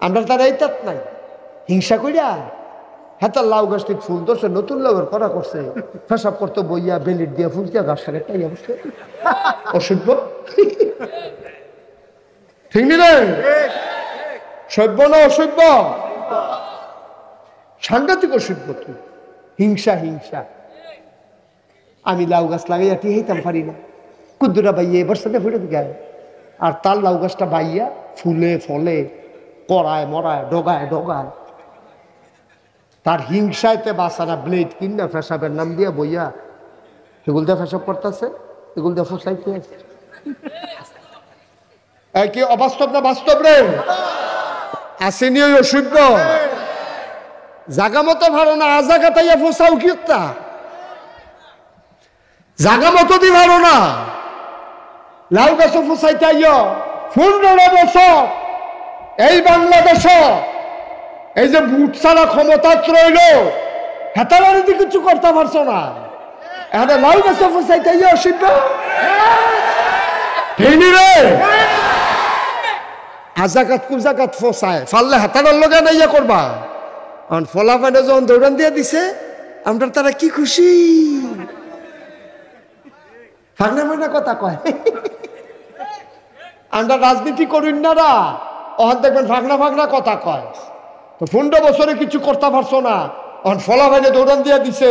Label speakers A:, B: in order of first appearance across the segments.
A: আমরা তার এই তাত নাই হিংসা কইরা হ্যাঁ তার লাউ গাছটি ফুল ধরছে নতুন লাউয়ের করা করছে ফেসাব করতে বইয়া বেলিট দিয়া ফুল দিয়া গাছ টাকে তাই অবশ্যই অসভ্য ঠিক নি রে সভ্য না অসভ্য সাংঘাতিক অসভ্য তুই হিংসা হিংসা আমি লাউ গাছ লাগাইয়া টিহাইতাম পারি না কুদ্দুরা বাইয়া এবার সাথে ফুটে গায়ে আর তার লাউ গাছটা বাইয়া ফুলে ফলে কড়ায় মরায় ডগায় ডগায় তার হিংসাইতে বাসানা ব্লেড কিনা ফেসাবের নাম দিয়া বইয়া এগুল দিয়ে ফেসাব করতেছে এগুল দিয়ে ফুসাইতে আছে কি অবাস্তব না বাস্তব রে আসেনি ওই অসভ্য জাগা মতো ভালো না আজাগা তাইয়া ফুসাও কি জাগা মতো দি ভালো না লাউ গাছ ফুসাইতে আইয় 15 বছর এই বাংলাদেশ এই যে বুট ছাড়া ক্ষমতা রইল হেতালারি দিয়ে কিছু করতে পারছো না এখন লাউ গাছ ফুসাইতে আইয় অসভ্য ঠিক রে আজাকাত কুজাকাত ফসায় ফাললে হাতার লগে নাইয়া করবা আর ফলাফানে যখন দৌড়ান দিয়ে দিছে আমরা তারা কি খুশি ফাগনা ফাগনা কথা কয় আমরা রাজনীতি করি না রা অহন দেখবেন ফাগনা ফাগনা কথা কয় তো 15 বছরে কিছু করতে পারছো না অন ফলাফানে দৌড়ান দিয়ে দিছে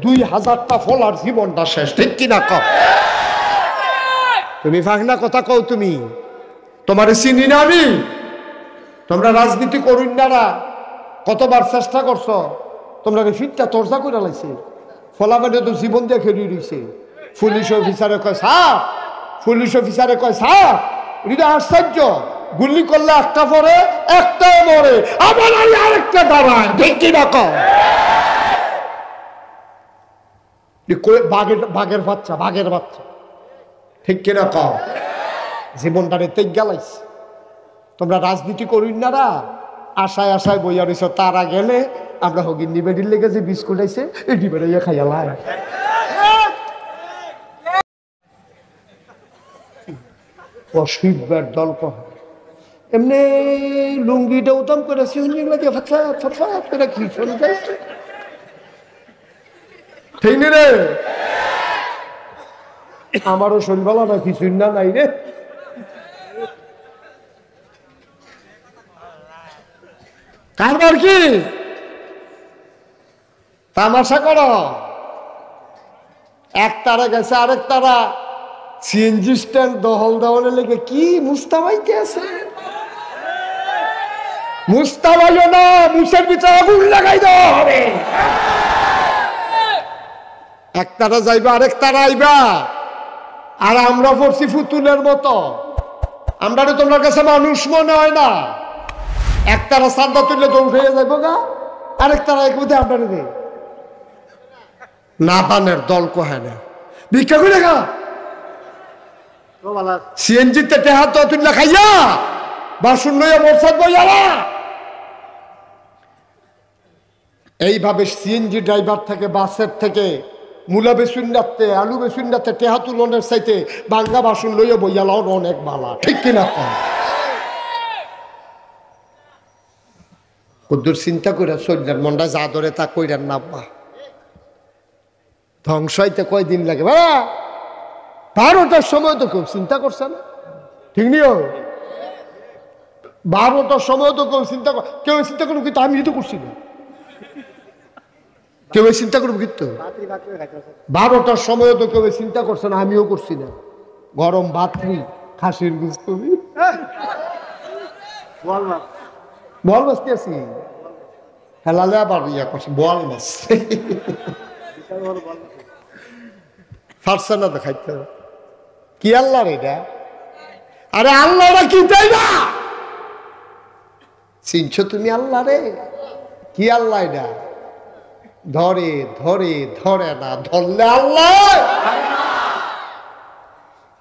A: 2000টা ফলার জীবনটা শেষ ঠিক কিনা কও তুমি ফাগনা কথা কও তুমি তোমার চিনি না আমি তোমরা রাজনীতি করুন না কতবার চেষ্টা করছো তোমরা ফিটটা চর্চা করে লাইছে ফলাফানে তো জীবন দিয়ে খেলি রয়েছে পুলিশ অফিসারে কয় স্যার পুলিশ অফিসারে কয় স্যার এটা আশ্চর্য গুলি করলে একটা পরে একটাও মরে আবার আরেকটা দাঁড়ায় ঠিক কিনা কও বাঘের বাচ্চা ঠিক কিনা কও জীবনটারে তেজ গেলাইছে তোমরা রাজনীতি করুন না আশায় আশায় বইয়া রয়েছ তারা গেলে আমরা হগিন নিবেডির লেগে যে বিস্কুট আইছে এই ডিবেড়াইয়া খাইয়ালাই অসভ্যের দল কহ এমনি লুঙ্গিটা উত্তম করে ফটফট করে কি শুনতে ঠিক নি রে আমারও শৈলবালা না কিছুই না নাই রে কারবার কি তামাশা করো এক তারা গেছে আরেক তারা সিএনজি স্ট্যান্ড দহল দহলে লেগে কি মুস্তাবাইতে আছে মুস্তাবাইও না মুসের ভিতরে আগুন লাগাই দেওয়া হবে এক তারা যাইবা আরেক তারা আইবা আর আমরা পড়ছি ফুতুলের মতো আমরা তোমার কাছে মানুষ মনে হয় না এক তারা সান্দা তুললে দৌড় হয়ে যাইব গা আরেক তারা এক মধ্যে আমরা না পানের দল কোহায় না ভিক্ষা করে গা সিএনজিতে টেহা তো তুললে খাইয়া বাসুন লইয়া মোরসাদ বইয়ালা এইভাবে সিএনজি ড্রাইভার থেকে বাসের থেকে মূলা বেসুন্ডাতে আলু বেসুন্ডাতে টেহা তুলনের চাইতে বাঙ্গা বাসন লইয়া বইয়ালাও অনেক বালা ঠিক কিনা কম কদ্দুর চিন্তা করে চললেন মনটা যা ধরে তা কইরেন নাব্বা ধ্বংস হইতে কয়দিন লাগে বা 12টার সময় তো কেউ চিন্তা করছে না ঠিক নিও 12টার সময় তো কেউ চিন্তা করুন কিন্তু আমি তো করছি না কেউ চিন্তা করুন কিন্তু 12টার সময় তো কেউ চিন্তা করছে না আমিও করছি না গরম ভাতরি খাসির গুস্তবি বল মাছতে আছি হেলালে আবার ইয়া করছি বল মাছ ফারসা না দেখাইতে কি আল্লাহ রে এটা আরে আল্লাহরা কি তাই না চিনছো তুমি আল্লাহ রে কি আল্লাহ এটা ধরে ধরে ধরে না ধরলে আল্লাহ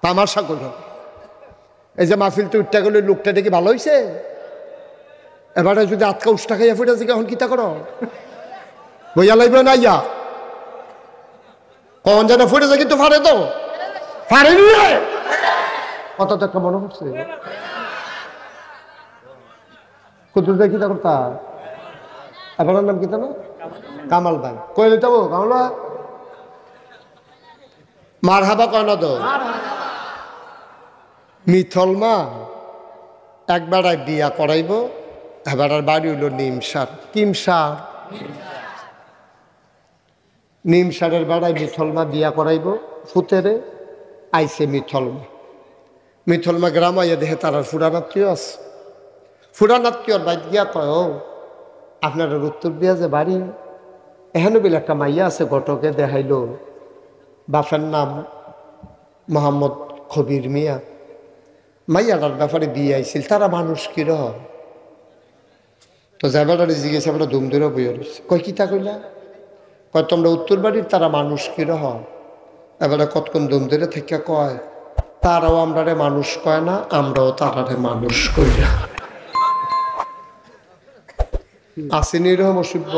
A: তামাশা করল এই যে মাহফিল তো উঠটা গেলে লোকটা দেখি ভালো হয়েছে এবারে যদি আটকা উষ্টা খাইয়া ফুটে আছে এখন কিতা করো বইয়া লাগবে না ইয়া কখন যেন ফুটেছে কিন্তু ফারে তো ফারে নিয়ে কত তো একটা মনে হচ্ছে কুদ্দুস ভাই কিতা করতা? আপনার নাম কিতা না? কামাল ভাই। কইলে যাবো কামাল ভাই? মার হাবা কয়না তো মিথল মা একবার বিয়া করাইব, এবার বাড়ি হইল নিমসার। কিমসার নিমসারের বেড়ায় মিথলমা বিয়া করাইব ফুতেরে। আইসে মিথলমা গ্রাম আইয়া দেখে তার ফুরানাত্মীয় আছে। ফুরানাত্মীয়র বাইক গিয়া কয়, ও আপনার উত্তর দিয়া যে বাড়ি এখানে বলে একটা মাইয়া আছে, ঘটকে দেখাইল বাপের নাম মোহাম্মদ খবির মিয়া, মাইয়াটার ব্যাপারে বিয়ে আইছিল, তারা মানুষ কিরহ? তো যাবার জিজ্ঞেস আমরা ধুম ধরে বইয়া রয়েছে। কয় কিতা কইলা? কয় তোমরা উত্তর বাড়ির তারা মানুষ কিরহ? এবারে কতক্ষণ ধুম ধরে থেকে কয়, তারাও আমরারে মানুষ কয় না, আমরাও তারারে মানুষ কই না। আসেনি এরকম অসভ্য?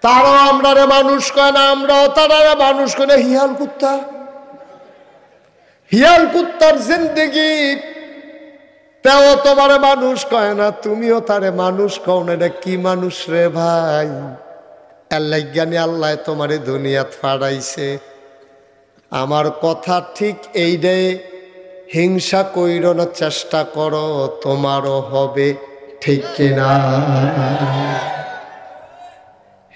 A: তারাও আমরারে মানুষ কয় না, আমরাও তারারে মানুষ কয় না। হিয়াল কুত্তার জিন্দেগি তেও তোমারে মানুষ কয় না, তুমিও তারে মানুষ কও না। এটা কি মানুষ রে ভাই? আল্লাহ জ্ঞানী, আল্লাহ তোমারে দুনিয়াত ফাড়াইছে। আমার কথা ঠিক এই রে, হিংসা কইরোর চেষ্টা করো, তোমারও হবে, ঠিক কিনা?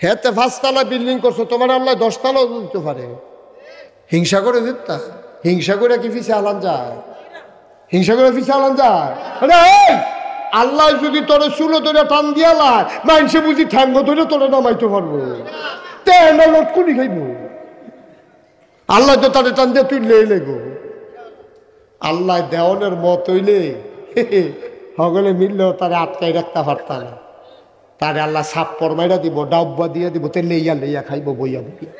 A: হেতে 5 তলা বিল্ডিং করছো, তোমার আল্লাহ 10 তলাও দিতে পারে। হিংসা করে দিতা? হিংসা করে কি পিছিয়ে আলান যায়? হিংসা করে পিছিয়ে আলান যায়? আল্লাহ যদি তোরে চুলো ধরে টান দিয়া লাই, মানুষে বুঝি ঠ্যাঙ্গ ধরে তোরে নামাইতে পারবো? তেনা লটকুনি খাইব। আল্লাহ তো তাদের টান দিয়ে তুই লেই লেগো। আল্লাহ দেওয়ানের মত হইলে সকলে মিললেও তারে আটকাই রাখতে পারত না। তারে আল্লাহ সাপ পরমাইরা দিব, ডাব্বা দিয়ে দিব, তে লেইয়া লেইয়া খাইব বইয়া বইয়া।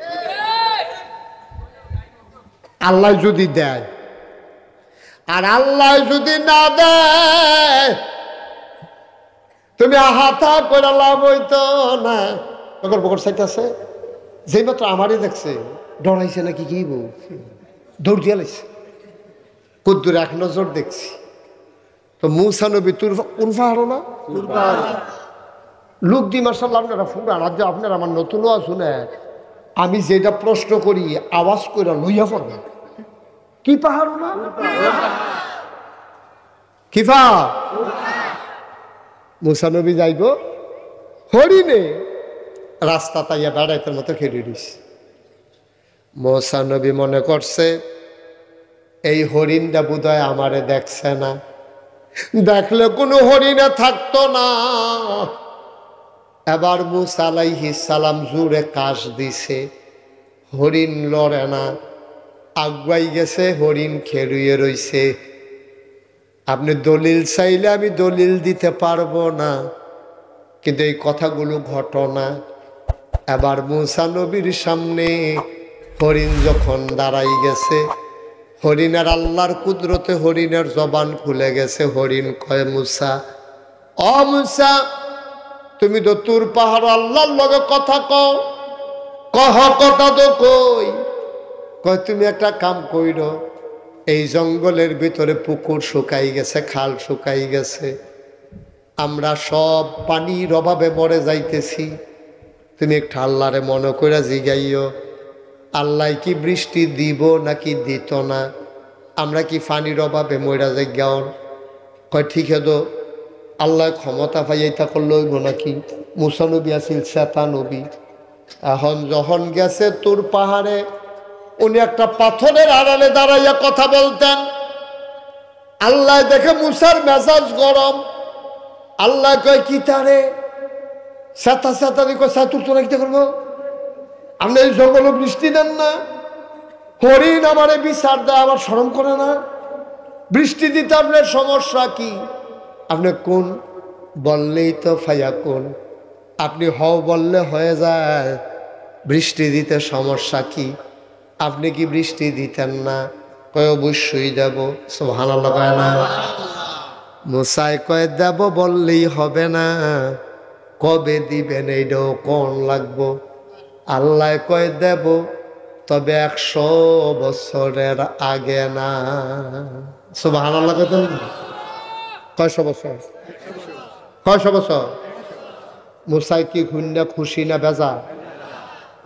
A: আল্লাহ যদি দেয়, আর আল্লাহ যদি না দেয়, তুমি হাতা করে লাভ হইতো না। বকর বকর চাইতেছে, যেই মাত্র আমারই দেখছে ডরাইছে নাকি কি দৌড় দিয়া লাইছে। কুদ্দুর এক নজর দেখছি তো মুসা নবী তুরফা হারো না লোক দি মার্শাল্লাহ আপনারা ফুরান। আজ আপনারা আমার নতুন শুনে আমি যেটা প্রশ্ন করি আওয়াজ করে লইয়া পড়বে। কি পাহাড় না কিফা মুসা নবী যাইব হরিণে রাস্তা তাইয়া বেড়াইতের মতো খেলে দিস। মুসা নবী মনে করছে এই হরিণটা বোধহয় আমারে দেখছে না, দেখলে কোনো হরিণে থাকতো না। এবার মুসা আলাইহিস সালাম জোরে কাশ দিছে, হরিণ লড়ে না, আগুয়াই গেছে, হরিণ খেলুয়ে রইছে। আপনি দলিল চাইলে আমি দলিল দিতে পারবো না, কিন্তু এই কথাগুলো ঘটনা। এবার মুসা নবীর সামনে হরিণ যখন দাঁড়াই গেছে, হরিণের আল্লাহর কুদরতে হরিণের জবান খুলে গেছে। হরিণ কয়, মুসা, অ মুসা, তুমি তো তুর পাহাড় আল্লাহর লগে কথা কও, কহ কথা তো কই। কয় তুমি একটা কাম কইর, এই জঙ্গলের ভিতরে পুকুর শুকাই গেছে, খাল শুকাই গেছে, আমরা সব পানির অভাবে মরে যাইতেছি। তুমি একটু আল্লাহরে মনে করে জিগাইও, আল্লাহ কি বৃষ্টি দিব নাকি দিত না, আমরা কি পানির অভাবে মরা যাই গাওন। কয় ঠিক তো আল্লাহ ক্ষমতা পাইয়াইতা করলে হইব নাকি? মুসা নবী আছিল শ্বেতা নবী। এখন যখন গেছে তোর পাহাড়ে, উনি একটা পাথরের আড়ালে দাঁড়াইয়া কথা বলতেন। আল্লাহ দেখে মুসার মেজাজ গরম। আল্লাহ কয় কি তারে শ্বেতা শ্বেতারি কয় সাতুর তোরা কি করবো? আপনি এই জঙ্গলে বৃষ্টি দেন না, হরিণ আমারে বিচার দেয়, আবার শরম করে না? বৃষ্টি দিতে আপনার সমস্যা কি? আপনি কোন বললেই তো ফাইয়া কোন, আপনি হও বললে হয়ে যায়, বৃষ্টি দিতে সমস্যা কি? আপনি কি বৃষ্টি দিতেন না? কয় অবশ্যই দেব। সুবহানাল্লাহ কয় না? মুসাই কয় দেব বললেই হবে না, কবে দিবেন এইটাও কোন লাগবো। আল্লাহ কয় দেব, তবে 100 বছরের আগে না। সুবহানাল্লাহ কয় কয়শো বছর? কয়শো বছর? মুসাই কি হুন্না খুশি না বেজা?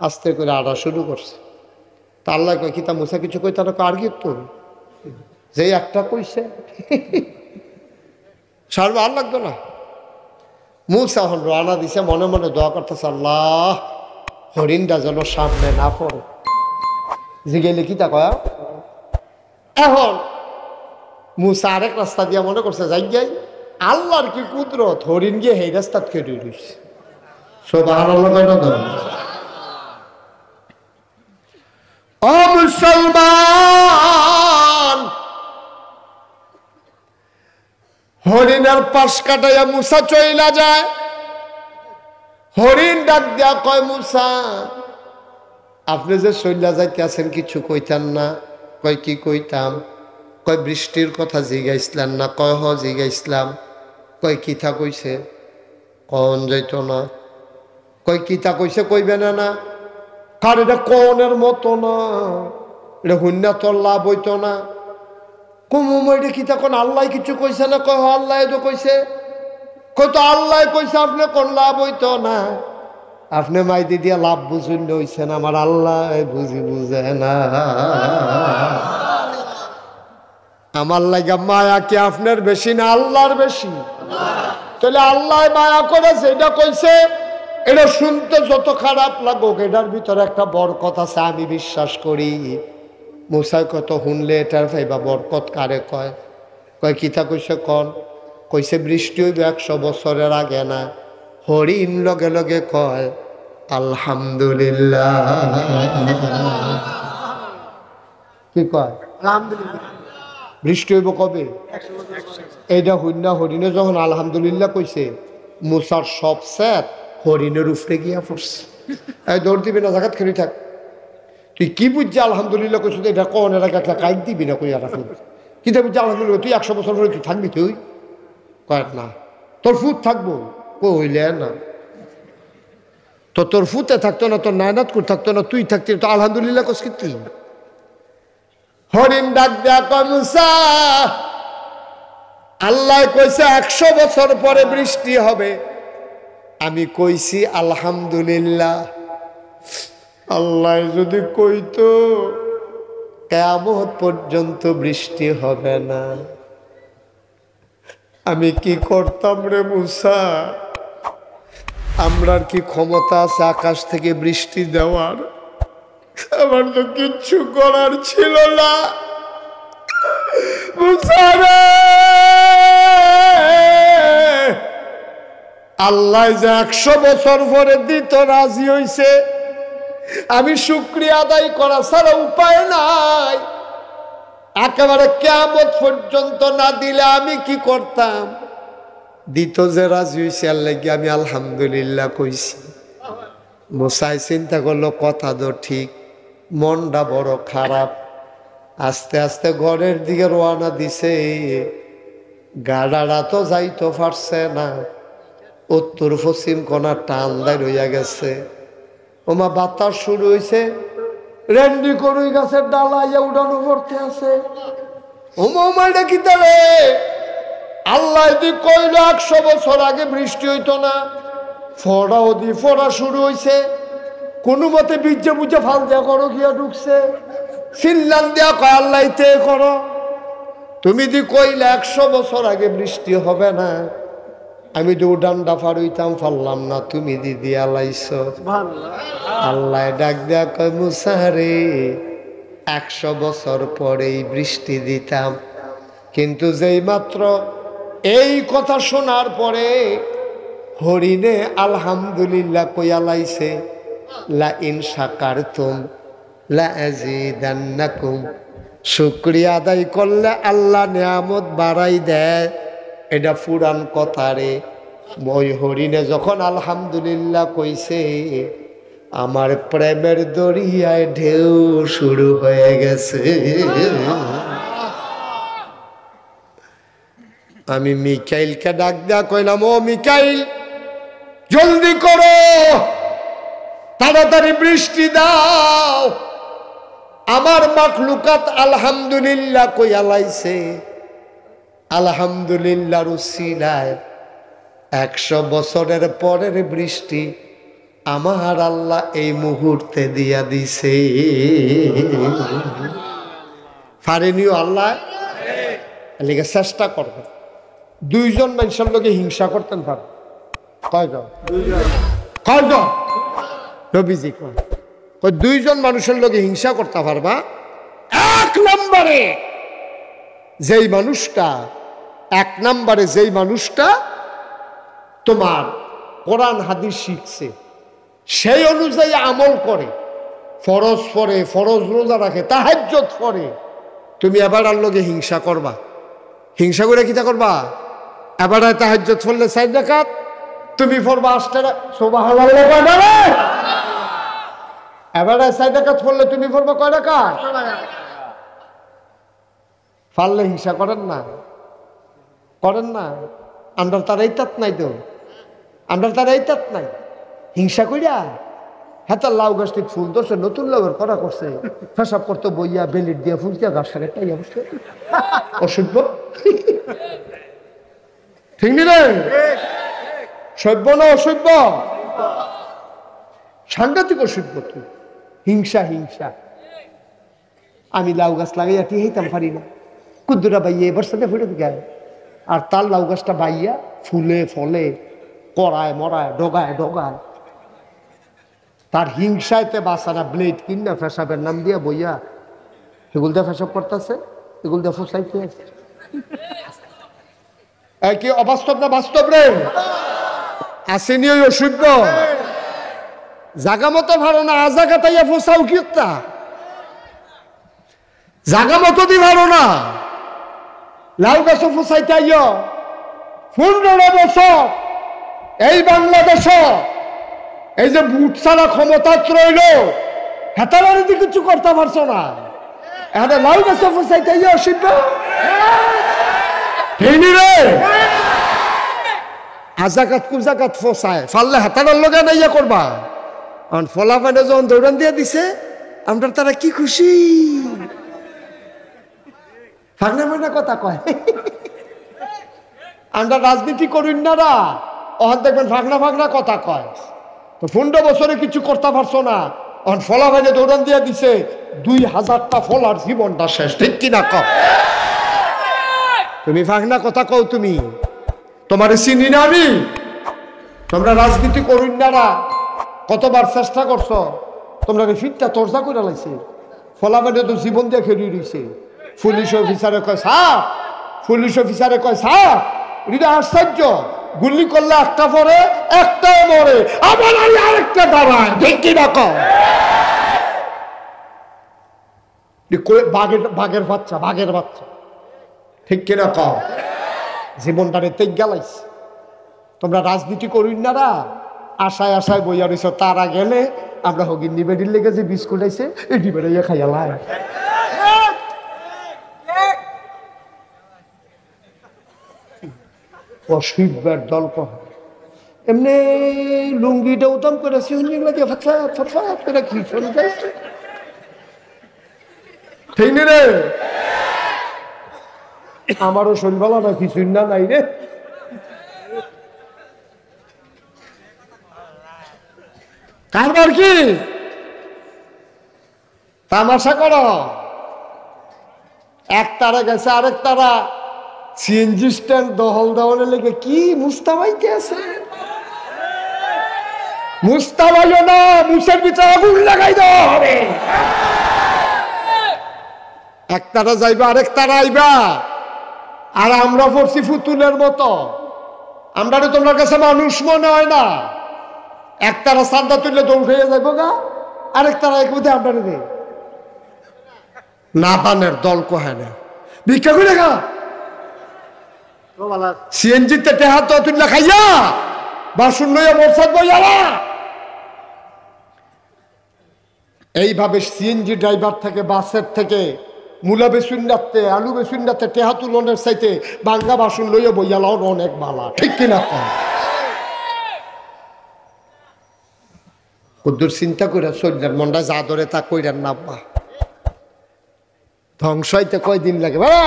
A: আস্তে করে আড়া শুরু করছে। তা আল্লাহ কয় কি তা মুসা কিছু কই তারা আর কি তো যে একটা কইছে সার আর লাগতো না। মুসা হল রানা দিছে, মনে মনে দোয়া করতেছে আল্লাহ হরিণটা যেন সামনে না পড়ে। জিগেলে কি তা কয়া। এখন মুসা আরেক রাস্তা দিয়া মনে করছে যাই যাই আল্লাহর কি কুদরত, হরিণ গিয়ে এই রাস্তা কেটে রয়েছে। ও মুসলমান, হরিণের পাশ কাটাইয়া মুসা চইলা যায়। হরিণ ডাক দিয়া কয় মুসা আপনি যে চইলা যাইতে আছেন কিছু কইতেন না? কয় কি কইতাম? কয় বৃষ্টির কথা জিগাইছিলেন না? কয় হ জিগাইছিলাম। কয় কিতা কইছে? কন যাইত না। কয় কিতা কইছে কইবে না? না কার এটা কনের মতো না, এটা হুন্না তোর লাভ হইতো না। কুমুমা কিতা কোন আল্লাহ কিছু কইছে না? কয় আল্লাহ তো কইছে। কয় তো আল্লাহ কইছে আপনি কোন লাভ হইতো না? আপনি মাইদি দিয়া লাভ বুঝুন হইছেন, আমার আল্লাহ বুঝে না। আমার লাগা মায়া কি আপনার বেশি না আল্লাহর বেশি? তাহলে আল্লাহ মায়া করেছে এটা কইছে, এটা শুনতে যত খারাপ লাগুক এটার ভিতরে একটা বরকত আছে আমি বিশ্বাস করি। মুসাই কত শুনলে এটার ভাইবা বরকত কারে কয়? কয় কিতা কইছে কন? কইছে বৃষ্টি হইব 100 বছরের আগে না। হরিণ লগে লগে কয় আলহামদুলিল্লাহ। কি কয়? আলহামদুলিল্লাহ। বৃষ্টি হইব কবে? এইটা হইনা হরিণে যখন আলহামদুলিল্লাহ কইছে, মুসার সব স্যার হরিণের উপরে গিয়া পড়ছে। এই দৌড় দিবি না, জাগাত খেলি থাক। তুই কি বুঝছি আলহামদুলিল্লাহ কইছিস? এটা কোন এলাকা একটা কাইট দিবি না কইয়া রাখি। কিন্তু বুঝছি আলহামদুলিল্লাহ তুই 100 বছর পরে তুই থাকবি? তুই কয় না তোর ফুট থাকবো। কইলে না তো তোর ফুতে থাকতো না, তোর নায়নাত করে থাকতো না, তুই থাকতি তো আলহামদুলিল্লাহ কস কি তুই? হরিণ ডাক দেয়া কয় মুসা আল্লাহ কইছে 100 বছর পরে বৃষ্টি হবে, আমি কইছি আলহামদুলিল্লাহ। আল্লাহ যদি কইতো কিয়ামত পর্যন্ত বৃষ্টি হবে না, আমি কি করতাম রে মুসা? আমরার কি ক্ষমতা আছে আকাশ থেকে বৃষ্টি দেওয়ার? আমার তো কিচ্ছু করার ছিল না মুসা রে। আল্লাহ যে 100 বছর পরে দিত রাজি হইছে, আমি শুকরিয়া আদায় করা ছাড়া উপায় নাই। একেবারে কিয়ামত পর্যন্ত না দিলে আমি কি করতাম? দিত যে রাজি হইছে আল্লাহ, আমি আলহামদুলিল্লাহ কইছি। মুসাই চিন্তা করলো কথা তো ঠিক, মনটা বড় খারাপ। আস্তে আস্তে ঘরের দিকে রওনা দিছে। গাড়ারা তো যাইতো পারছে না, উত্তর পশ্চিম কোনা টান দেয় রইয়া গেছে। ওমা বাতাস শুরু হয়েছে, রেন্ডি করুই গাছের ডালাইয়া উড়ানো পড়তে আছে। ওমা কি তারে আল্লাহ দি কইল 100 বছর আগে বৃষ্টি হইতো না, ফড়া ওদি ফড়া শুরু হয়েছে। কোনো মতে বীজে বুঝে ফাল দেয়া করো গিয়া ঢুকছে, সিল্লান দেয়া কয় আল্লাহ তে করো। তুমি দি কইলে 100 বছর আগে বৃষ্টি হবে না, আমি তো ডান্ডা ফাড়ইতাম পারলাম না, তুমি দিদি আলাইছ। আল্লাহ ডাক দেয়া কয় মুসা রে 100 বছর পরেই বৃষ্টি দিতাম, কিন্তু যেই মাত্র এই কথা শোনার পরে হরিণে আলহামদুলিল্লাহ কইয়া লাইছে, লা ইন শাকারতুম লা আযীদান্নাকুম, শুকরিয়া আদায় করলে আল্লাহ নিয়ামত বাড়াই দেয়। এটা পুরান কথা রে। ওই হরিণে যখন আলহামদুলিল্লাহ কইছে, আমার প্রেমের দরিয়ায় ঢেউ শুরু হয়ে গেছে। আমি মিকাইলকে ডাক দেয়া কইলাম, ও মিকাইল জলদি করো, তাড়াতাড়ি বৃষ্টি দাও। আমার মাখলুকাত আলহামদুলিল্লাহ কইয়া লাইছে, আলহামদুলিল্লাহ রুসিলায় 100 বছরের পরের বৃষ্টি আমার আল্লাহ এই মুহূর্তে দিয়া দিছে। পারেনিও আল্লাহ, এলিগে চেষ্টা করবে। 2 জন মানুষের লোকে হিংসা করতেন পারে, কয়জন? কয়জন? নবীজি কয় 2 জন মানুষের লোকে হিংসা করতে পারবা। 1 নম্বরে যেই মানুষটা তোমার কোরআন হাদিস শিখছে, সেই অনুযায়ী আমল করে, ফরজ পড়ে, ফরজ রোজা রাখে, তাহাজ্জুদ পড়ে, তুমি এবার আর লোকে হিংসা করবা। হিংসা করে কিটা করবা? এবার তাহাজ্জুদ পড়লে 4 রাকাত, তুমি পড়বা 8 টাকা, সুবহানাল্লাহ। এবার 4 রাকাত পড়লে তুমি পড়বা কয় রাকাত? পারলে হিংসা করেন না, করেন না। আমরা তার এই তাত নাই তো, আমরা তার এই তাত নাই হিংসা করিয়া। হ্যাঁ, তার লাউ গাছটি ফুল ধরছে, নতুন লাউয়ের করা করছে, ফেসাব করতো বইয়া বেলিট দিয়া ফুল দিয়া গাছ টাকে তাই অবশ্য অসভ্য, ঠিক নি রে? সভ্য না অসভ্য? সাংঘাতিক অসভ্য তুই। হিংসা হিংসা। আমি লাউ গাছ লাগাইয়া টিহাইতাম পারি না, কুদ্দুরা বাইয়া এবার সাথে ফুটে গেল, আর তার লাউ গাছটা বাইয়া ফুলে ফলে কড়ায় মরায় ডগায় ডগায়। তার হিংসাইতে বাসানা ব্লেড কিনা ফেসাবের নাম দিয়া বইয়া এগুল দিয়ে ফেসাব করতেছে, এগুল দিয়ে ফুসাইতে আছে। কি অবাস্তব না বাস্তব রে? আসেনি ওই অসভ্য। জাগা মতো ভালো না, আজাগা তাইয়া ফুসাও কি জাগা মতো দি ভালো না। লাউ গাছ ফুসাইতে আইয় 15 বছর এই বাংলাদেশ, এই যে বুট ছাড়া ক্ষমতা রইল, হেতালার দিকে কিছু করতে পারছো না। এখানে লাউ গাছ ফুসাইতে আইয় অসভ্য রে। আজাকাত কুজাকাত ফসায় ফাললে হেতালার লগে না ইয়া করবা। ফলা পানে যখন দৌড়ান দিয়ে দিছে, আমরা তারা কি খুশি। ফাগনা ফাগনা কথা কয়। আমরা রাজনীতি করিন না রা, অহন দেখবেন ফাগনা ফাগনা কথা কয়। তো 15 বছরে কিছু করতে পারছো না, অহন ফলা ভাইনে দৌড়ান দিয়ে দিছে, 2000টা ফলার জীবনটা শেষ, ঠিক কিনা কও? তুমি ফাগনা কথা কও। তুমি তোমার চিনি না আমি? তোমরা রাজনীতি করিন না রা, কতবার চেষ্টা করছো, তোমরা ফিটটা তর্জা করে লাইছে। ফলা ভাইনে তো জীবন দিয়ে খেলি রইছে। পুলিশ অফিসারে কয় স্যার, পুলিশ অফিসারে কয় স্যার, এটা আশ্চর্য, গুলি করলে একটা পরে একটাও মরে, আবার আরেকটা দাঁড়ায়, ঠিক কিনা কও? বাঘের বাচ্চা, বাঘের বাচ্চা, ঠিক কিনা কও? জীবনটারে তেজ গেলাইছে। তোমরা রাজনীতি করিন না রা, আশায় আশায় বইয়া রইছ, তারা গেলে আমরা হগিন নিবেডির লেগে যে বিস্কুট আইছে এই ডিবেড়াইয়া খাইয়ালাই। অসভ্যের দল কহ। এমনি লুঙ্গিটা উত্তম করেছি কি চলে যায়, ঠিক নি রে? আমারও শরীর ভালো না, কিছুই না নাই রে। কারবার কি তামাশা করো? এক তারা গেছে, আরেক তারা সিএনজি স্ট্যান্ড দহল দেওয়ানের লেগে কি মুস্তাবাইতে আছে। মুস্তাবাইও না, মুসের ভিতরে আগুন লাগাই দেওয়া হবে। এক তারা যাইবা, আরেক তারা আইবা, আর আমরা পড়ছি ফুতুলের মতো। আমরা তোমার কাছে মানুষ মনে হয় না। এক তারা সান্দা তুললে দৌড় হয়ে যাইব গা, আরেক তারা এক বুধে আমরা না পানের দল কহে না ভিক্ষা করে গা। সিএনজিতে টেহা তো তুললে খাইয়া বাসন লইয়া বর্ষাত বইয়ালা। এইভাবে সিএনজি ড্রাইভার থেকে, বাসের থেকে, মূলা বেসুন্ডাতে, আলু বেসুন্ডাতে টেহা তুলনের চাইতে বাঙ্গা বাসন লইয়া বইয়ালাও অনেক বালা, ঠিক কিনা? কদ্দুর চিন্তা করে চললেন, মনটা যা ধরে তা কইরেন না। ধ্বংস হইতে কয়দিন লাগে বাবা?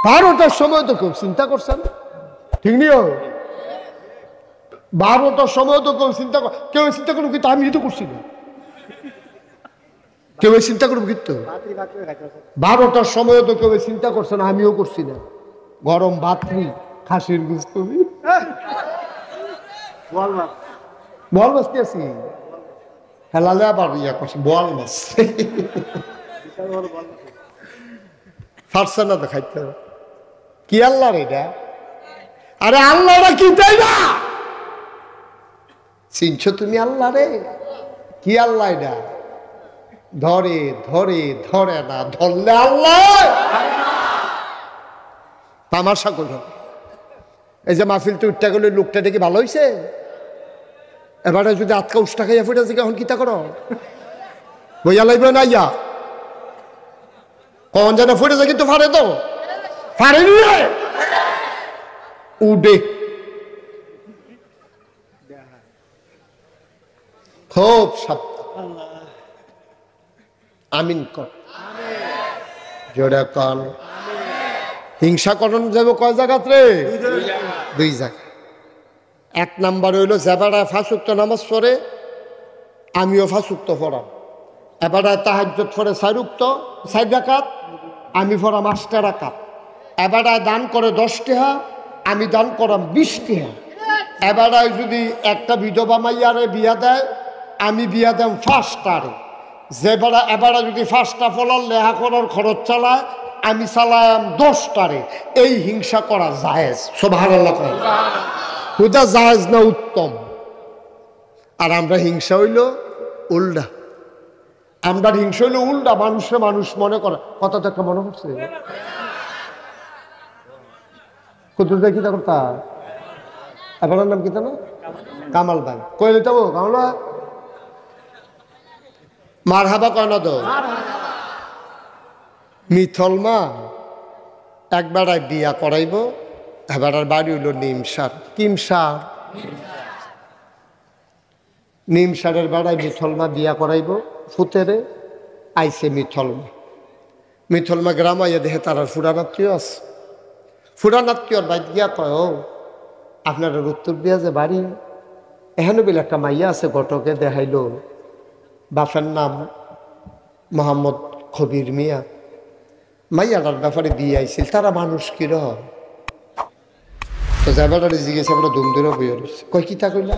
A: 12টার সময় তো কেউ চিন্তা করছেন, ঠিক নিও? 12টার সময় তো কেউ চিন্তা করুন, কিন্তু আমি তো করছি না। কেউ চিন্তা করুন, কিন্তু 12টার সময় তো কেউ চিন্তা করছে না, আমিও করছি না। গরম ভাতরি খাসির গুস্তবি বল মাছ কি আছি হেলালে আবার ইয়া করছি বল মাছ ফারছে না তো খাইতে। কি আল্লাহ রে এটা? আরে আল্লাহরা কি তাই না চিনছো তুমি আল্লাহ রে? কি আল্লাহ এটা? ধরে ধরে ধরে না, ধরলে আল্লাহ তামাশা করবে। এই যে মাহফিল তো উঠতে গেলে লোকটা দেখে ভালো হয়েছে, এবারে যদি আটকা উষ্টা খাইয়া ফুটে আছে এখন কিতা করো? বইয়া লাগবে না ইয়া কখন যেন ফুটেছে, কিন্তু ফারে তো ফারেনি উডে খুব সাবধান। আমিন কর জোরে কন। হিংসা করণ যাবো কয় জায়গাত রে? 2 জায়গা। 1 নাম্বার হইল যেবারা 5 ওয়াক্ত নামাজ পড়ে, আমিও 5 ওয়াক্ত পড়াম। এবারে তাহাজ্জুদ পড়ে 4 ওয়াক্ত 4 রাকাত, আমি পড়াম 8 রাকাত। এবারে দান করে 10 টাকা, আমি দান করাম 20 টাকা। এবারে যদি একটা বিধবা মাইয়ারে বিয়া দেয়, আমি বিয়া দেম 5টারে। যেবারে এবারে যদি 5টা ফলার লেহা করার খরচ চালায়, আমি চালাম 10টারে। এই হিংসা করা জায়েজ? সুবহানাল্লাহ। হুদা জায়েজ না উত্তম? আর আমরা হিংসা হইল উল্টা। আমরা হিংসা হইল উল্টা, মানুষে মানুষ মনে করে। কথা তো একটা মনে হচ্ছে কুতুর কি তা করতা? আপনার নাম কি তা না? কামাল ভাই। কইলে যাবো কামাল ভাই মার হাবা কয়না তো মিথল মা একবার বিয়া করাইব। এবার বাড়ি হইল নিমসার। কিমসার নিমসারের বেড়ায় মিথলমা বিয়া করাইব ফুতেরে। আইসে মিথলমা গ্রাম আইয়া দেখে তার ফুরানাত্মীয় আছে। ফুরানাত্মীয়র বাইক গিয়া কয়, ও আপনার উত্তর দিয়া যে বাড়ি, এখানে বলে একটা মাইয়া আছে, ঘটকে দেখাইল। বাপের নাম মোহাম্মদ খবির মিয়া। মাইয়াটার ব্যাপারে দিয়ে আইছিল, তারা মানুষ কিরহ? তো যাবার জিজ্ঞেস আমরা ধুম ধরে বইয়া রয়েছে। কয় কিতা কইলা?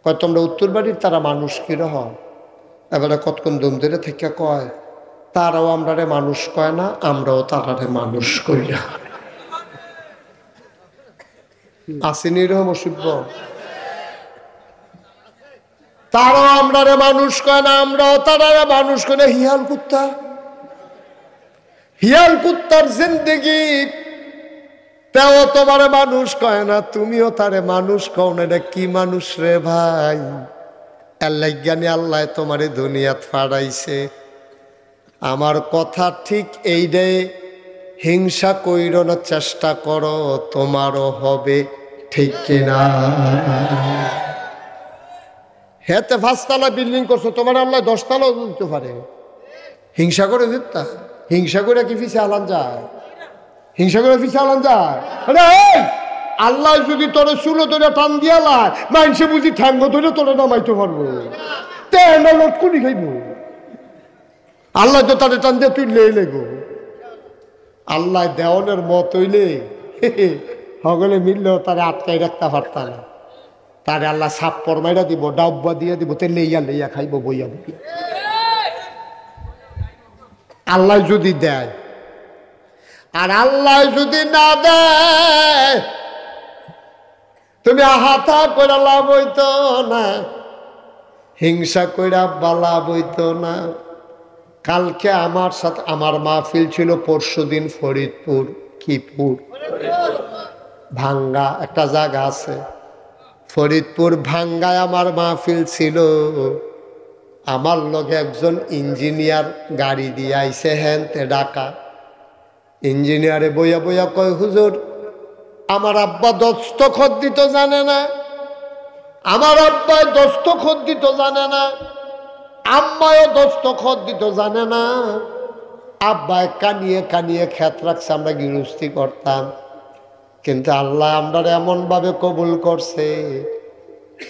A: কয় তোমরা উত্তর বাড়ির তারা মানুষ কিরহ? এবারে কতক্ষণ ধুম ধরে থেকে কয়, তারাও আমরারে মানুষ কয় না, আমরাও তারারে মানুষ কই না। আসেনি এরকম অসভ্য? তারাও আমরারে মানুষ কয় না, আমরাও তারারে মানুষ কয় না। হিয়াল কুত্তা, হিয়াল কুত্তার জিন্দেগি তেও তোমারে মানুষ কয় না, তুমিও তারে মানুষ কও না। এটা কি মানুষ রে ভাই? আল্লাহ জ্ঞানী, আল্লাহ তোমারে দুনিয়াত ফাড়াইছে। আমার কথা ঠিক এই রে, হিংসা কইরোর চেষ্টা করো, তোমারও হবে, ঠিক কিনা? হেতে 5 তলা বিল্ডিং করছো, তোমার আল্লাহ 10 তলাও দিতে পারে। হিংসা করে দিতা? হিংসা করে কি পিছিয়ে আলান যায়? হিংসা করে পিছিয়ে আলান যায়? আল্লাহ যদি তোরে চুলো ধরে টান দিয়া লাই, মানুষে বুঝি ঠ্যাঙ্গ ধরে তোরে নামাইতে পারবো? তেনা লটকুনি খাইব। আল্লাহ তো তাদের টান দিয়ে তুই লেই লেগো। আল্লাহ দেওয়ানের মত হইলে সকলে মিললেও তারে আটকাই রাখতে পারত না। তারে আল্লাহ সাপ্পর মাইরা দিব, ডাব্বা দিয়ে দিব, তে লেইয়া লেইয়া খাইব বইয়া বইয়া। আল্লাহ যদি দেয়, আর আল্লাহ যদি না দেয়, তুমি হাতা কইরা লাভ হইতো না, হিংসা কইরা লাভ হইতো না। কালকে আমার সাথে আমার মাহফিল ছিল, পরশুদিন ফরিদপুর, কিপুর ভাঙ্গা একটা জায়গা আছে, ফরিদপুর ভাঙ্গায় আমার মাহফিল ছিল। আমার লগে একজন ইঞ্জিনিয়ার গাড়ি দিয়ে আইসে হেনতে ঢাকা। ইঞ্জিনিয়ারে বইয়া বইয়া কয়, হুজুর আমার আব্বা দস্তখত দিতে জানে না, আমার আব্বা দস্তখত দিতে জানে না, আম্মাও দস্তখত দিতে জানে না। আব্বায় কানিয়ে কানিয়ে খেত রাখছে, আমরা গৃহস্থী করতাম। কিন্তু আল্লাহ আমরা এমনভাবে কবুল করছে,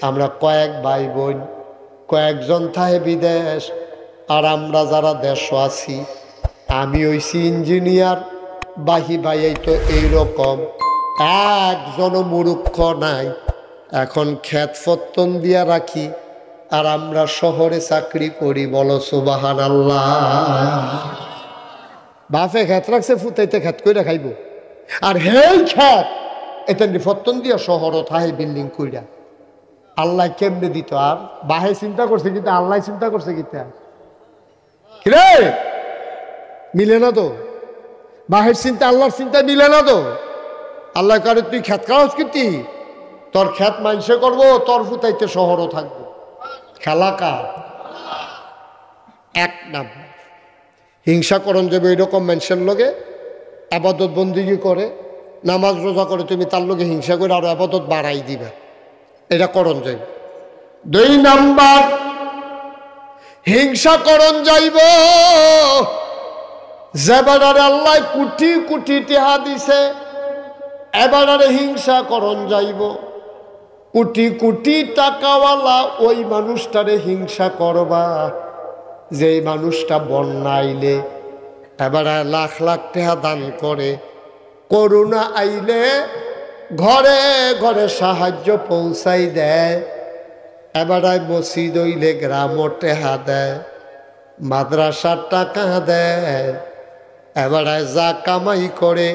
A: আমরা কয়েক ভাই বোন, কয়েকজন থাকে বিদেশ, আর আমরা যারা দেশ আছি, আমি হইছি ইঞ্জিনিয়ার, বাহি ভাই তো এইরকম, একজনও মূর্খ নাই। এখন ক্ষেত ফত্তন দিয়া রাখি, আর আমরা শহরে চাকরি করি। বলো সুবহানাল্লাহ। বাপে ক্ষেত রাখছে, ফুটাইতে ক্ষেত কইরা খাইব, আর হেই ক্ষেত এটা ফত্তন দিয়া শহরও থাহে বিল্ডিং কইরা। আল্লাহ কেমনে দিত? আর বাহে চিন্তা করছে কিন্তু আল্লাহ চিন্তা করছে কিতা? কিরে মিলে না তো, বাহের চিন্তা আল্লাহর চিন্তা মিলে না তো। আল্লাহ করে তুই খেত খাওয়াস কিন্তু তোর খেত মানুষে করবো, তোর ফুটাইতে শহরও থাকবো। খেলা কার? এক নাম্বার হিংসা করণ যাবে এরকম মানুষের লগে, আবাদত বন্দিগি করে, নামাজ রোজা করে, তুমি তার লগে হিংসা করে আরো আবাদত বাড়াই দিবে, এটা করণ যাইব। দুই নাম্বার হিংসা করণ যাইব যেবারে আল্লাহ কোটি কোটি টেহা দিছে, এবারে হিংসা করণ যাইব। কোটি কোটি টাকাওয়ালা ওই মানুষটারে হিংসা করবা যে মানুষটা বন্যাইলে এবারে লাখ লাখ টাকা দান করে, করোনা আইলে ঘরে ঘরে সাহায্য পৌঁছাই দেয়, এবারে মসজিদ হইলে গ্রামও টেহা দেয়, মাদ্রাসার টাকা দেয়, এবারে যা কামাই করে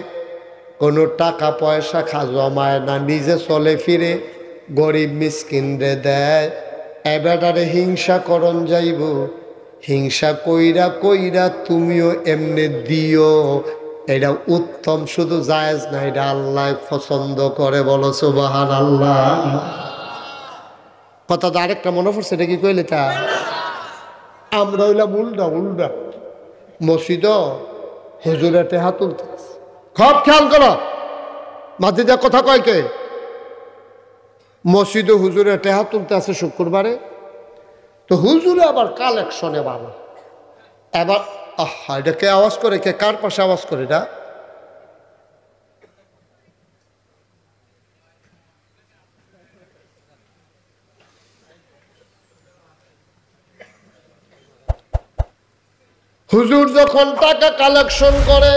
A: কোনো টাকা পয়সা জমায় না, নিজে চলে ফিরে গরিব মিসকিনরে দেয়। এবারে হিংসা করণ যাইব, হিংসা কইরা কইরা তুমিও এমনি দিও, এটা উত্তম, শুধু জায়েজ না, এটা আল্লাহ পছন্দ করে। বলো সুবহানাল্লাহ। কথা তো আরেকটা মনে পড়ছে, এটা কি কইলে তা? আমরা হইলাম উল্টা উল্টা। মসজিদ হুজুরে টেহা তুলতে, খুব খেয়াল করো, মাঝে যা কথা কয় কে? মসজিদে হুজুরে টেহা তুলতে আছে শুক্রবারে, তো হুজুরে আবার কালেকশনে ভালো। এবার এটা কে আওয়াজ করে? কে কার পাশে আওয়াজ করে এটা? হুজুর যখন টাকা কালেকশন করে,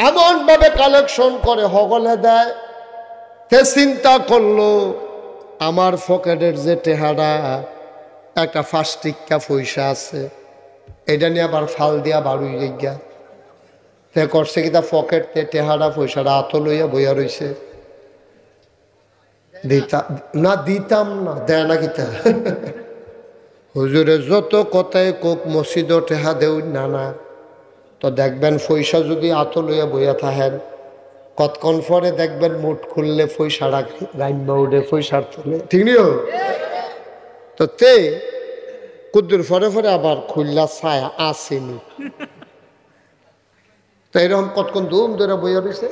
A: এমন ভাবে কালেকশন করে হগলে দেয়, সে চিন্তা করলো আমার পকেটের যে টেহারা একটা ফাস্টিকা পয়সা আছে, এটা নিয়ে আবার ফাল দিয়া বাড়ুই গিয়া সে করছে কি, তা পকেট টেহারা পয়সাটা আত লইয়া বইয়া রইছে। দিতাম না, দেয় না কিতা। হুজুরে যত কথায় কোক মসজিদ টেহা দেউ না না, তো দেখবেন পয়সা যদি আত লইয়া বইয়া থাকেন, কতক্ষণ পরে দেখবেন মুঠ খুললে পয়সাটা রাইমা উঠে, পয়সার তুলে, ঠিক নিও তো তে কুদ্দুর ফরে ফরে আবার খুললা ছায়া আসেনি। তো এরকম কতক্ষণ ধুম ধরে বইয়া রয়েছে,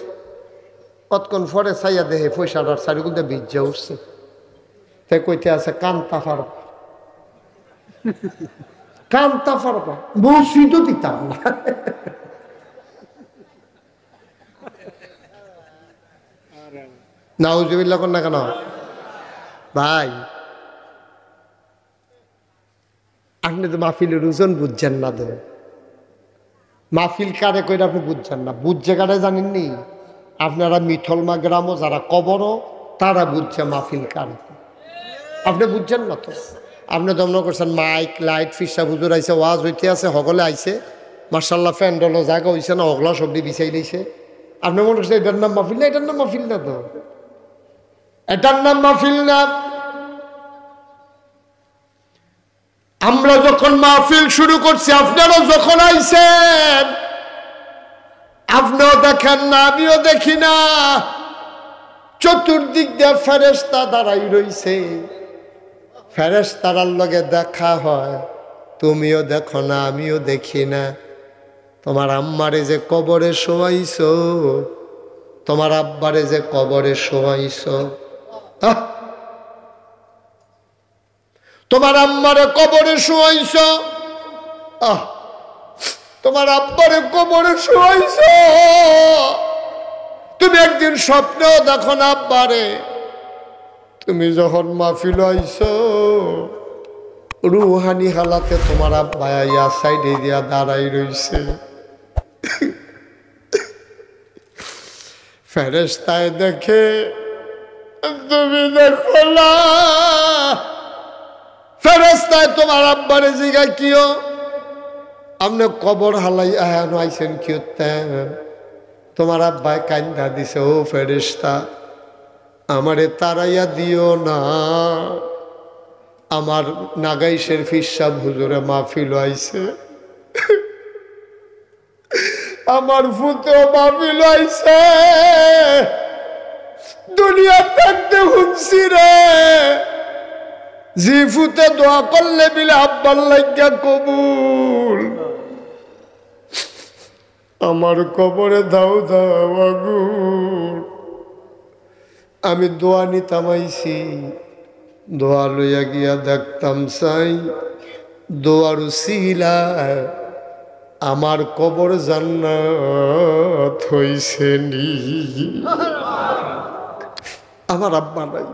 A: কতক্ষণ পরে ছাইয়া দেহে পয়সাটার চারিগুলো ভিজা উঠছে। তাই কইতে আছে কান্তা পারবা, কান্তা পারবা, মসজিদও দিতাম না। নাউজুবিল্লাহ কর না কেন ভাই? আপনি তো মাহফিলের ওজন বুঝছেন না, তো মাহফিল কারে কইরা আপনি বুঝছেন না, বুঝছে কারে জানেননি? আপনারা মিঠলমা গ্রামও যারা কবরও তারা বুঝছে মাহফিল কারে, আপনি বুঝছেন না। তো আপনি তো মনে করছেন মাইক লাইট ফিসা হুজুর আইসে, ওয়াজ হইতে আছে, হগলে আইসে, মার্শাল্লাহ ফ্যান্ডলও জায়গা হইছে না, হগলা সবজি বিছাই দিয়েছে, আপনি মনে করছেন এটার নাম মাহফিল না? এটার নাম মাহফিল না, তো এটার নাম মাহফিল না। আমরা যখন মাহফিল শুরু করছি, আপনারা যখন আইছেন, আপনিও দেখেন না, আমিও দেখি না, চতুর্দিক দিয়ে ফেরেশতা দাঁড়াই রইছে, ফেরেশতার লগে দেখা হয়, তুমিও দেখো না, আমিও দেখি না। তোমার আম্মারে যে কবরে শোয়াইছো, তোমার আব্বারে যে কবরে শোয়াইছো, তোমার আম্মারে কবরে শোয়াইছো, তোমার আব্বারে কবরে শোয়াইছ, তুমি একদিন স্বপ্নেও দেখো না আব্বারে। তুমি যখন মাহফিল আইছ রুহানি হালাতে তোমার আব্বা ইয়া সাইডে দিয়া দাঁড়াই রইছে। ফেরেশতায় দেখে, তুমি দেখো না। ফেরেশতায় তোমার আব্বারে জিগা কিও, আপনি কবর হালাই আয়ানো আইছেন কি? তোমার আব্বাই কান্দা দিছে, ও ফেরেশতা আমারে তারাইয়া দিও না, আমার নাগাইশের ফিরসাব হুজুরে মাহফিল আইছে, আমার ফুতো মাহফিল আইছে, দুনিয়া থাকতে হুনছি রে, জি ফুতে দোয়া করলে বিলে আব্বার লাগিয়া কবুল, আমার কবরে দাও দাও আগুন। আমি দোয়া নিতাম আইছি, দোয়া লইয়া গিয়া দেখতাম চাই দোয়ার উসিলায় আমার কবর জান্নাত হইছে নি। আমার আব্বা নাই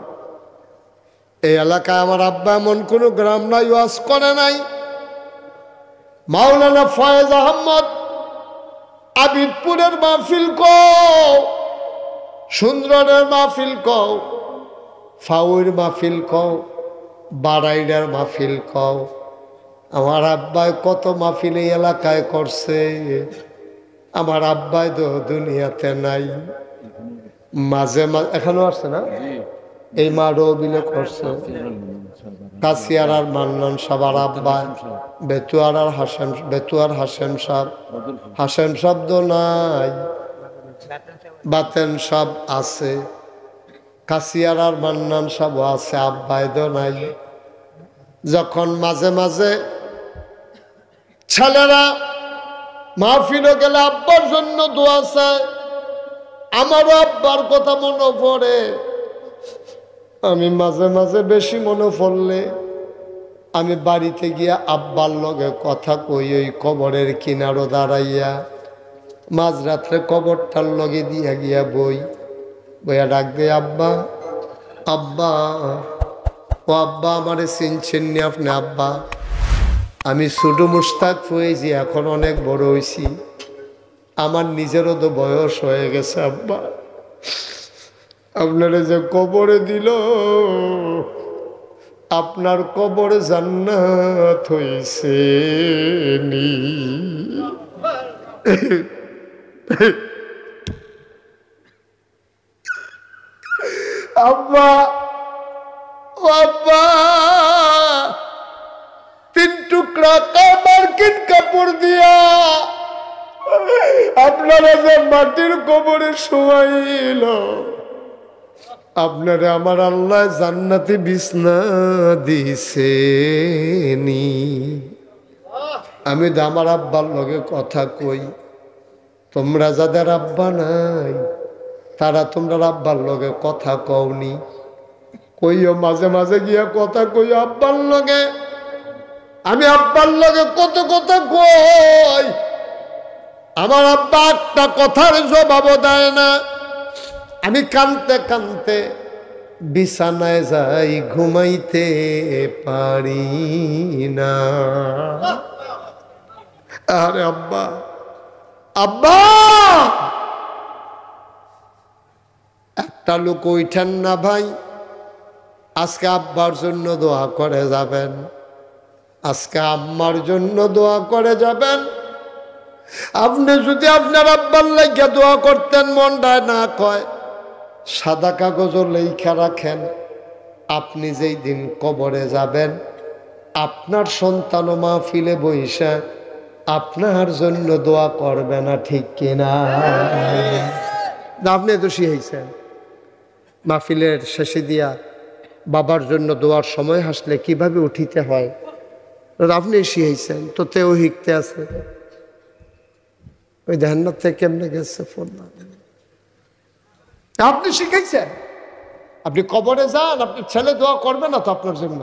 A: এই এলাকায়, আমার আব্বা এমন কোন গ্রাম নাই ওয়াজ করে নাই। মাওলানা ফয়েজ আহমদ আবিদপুরের মাহফিল কও, সুন্দরের মাহফিল কও, ফাউর মাহফিল কও, বাড়াইডার মাহফিল কও, আমার আব্বাই কত মাহফিল এই এলাকায় করছে। আমার আব্বাই তো দুনিয়াতে নাই, মাঝে মাঝে এখনো আসছে না, এই মারও বিলে করছে। কাসিয়ার আর মান্নান সাবার আব্বা, বেতুয়ার আর হাসেম, বেতুয়ার হাসেম সাহ, হাসেম শব্দ নাই, বাতেন সব আছে। কাসিয়ার আর মান্নান সব আছে, আব্বাইদও নাই। যখন মাঝে মাঝে ছেলেরা মাহফিলে গেলে আব্বার জন্য দোয়া চায়, আমারও আব্বার কথা মনে পড়ে। আমি মাঝে মাঝে বেশি মনে পড়লে আমি বাড়িতে গিয়া আব্বার লগে কথা কই, ওই কবরের কিনারো দাঁড়াইয়া মাঝরাত্রে কবরটার লগে দিয়া গিয়া বইয়া ডাক দে, আব্বা আব্বা, ও আব্বা আমারে চিনছেন নি আপনি? আব্বা আমি ছোট মুস্তাক হয়েছি, এখন অনেক বড় হয়েছি, আমার নিজেরও তো বয়স হয়ে গেছে। আব্বা আপনারা যে কবরে দিল, আপনার কবরে জান্নাত হইছে নি? আব্বা ও আব্বা, 3 টুকরা মার্কিন কাপড় দিয়া আপনারা যে মাটির কবরে শোয়াইল, আপনারে আমার আল্লাহ জান্নাতি বিছনা দিছে নি? আমি তো আমার আব্বার লগে কথা কই, তোমরা যাদের আব্বা নাই তারা তোমরা আব্বার লগে কথা কওনি, কইও মাঝে মাঝে গিয়া কথা কইও আব্বার লগে। আমি আব্বার লগে কত কথা কই, আমার আব্বা একটা কথার জবাবও দেয় না। আমি কানতে কানতে বিছানায় যাই, ঘুমাইতে পারি না। আরে আব্বা আব্বা, একটা লোক উঠেন না ভাই, আজকে আব্বার জন্য দোয়া করে যাবেন, আজকে আম্মার জন্য দোয়া করে যাবেন। আপনি যদি আপনার আব্বার লাগিয়া দোয়া করতেন, মনটায় না কয়, সাদা কাগজও লেখা রাখেন, আপনি যেই দিন কবরে যাবেন আপনার সন্তান মাহফিলে বইসা আপনার জন্য দোয়া করবে না, ঠিক কিনা? আপনি তো শিখাইছেন মাহফিলের শেষে দিয়া বাবার জন্য দোয়ার সময় হাসলে কিভাবে উঠিতে হয়, আপনি শিখাইছেন, তো তেও শিখতে আছে। ওই ধ্যান থেকে কেমনে গেছে ফোন, আপনি শিখাইছেন। আপনি কবরে যান, আপনার ছেলে দোয়া করবে না তো আপনার জন্য?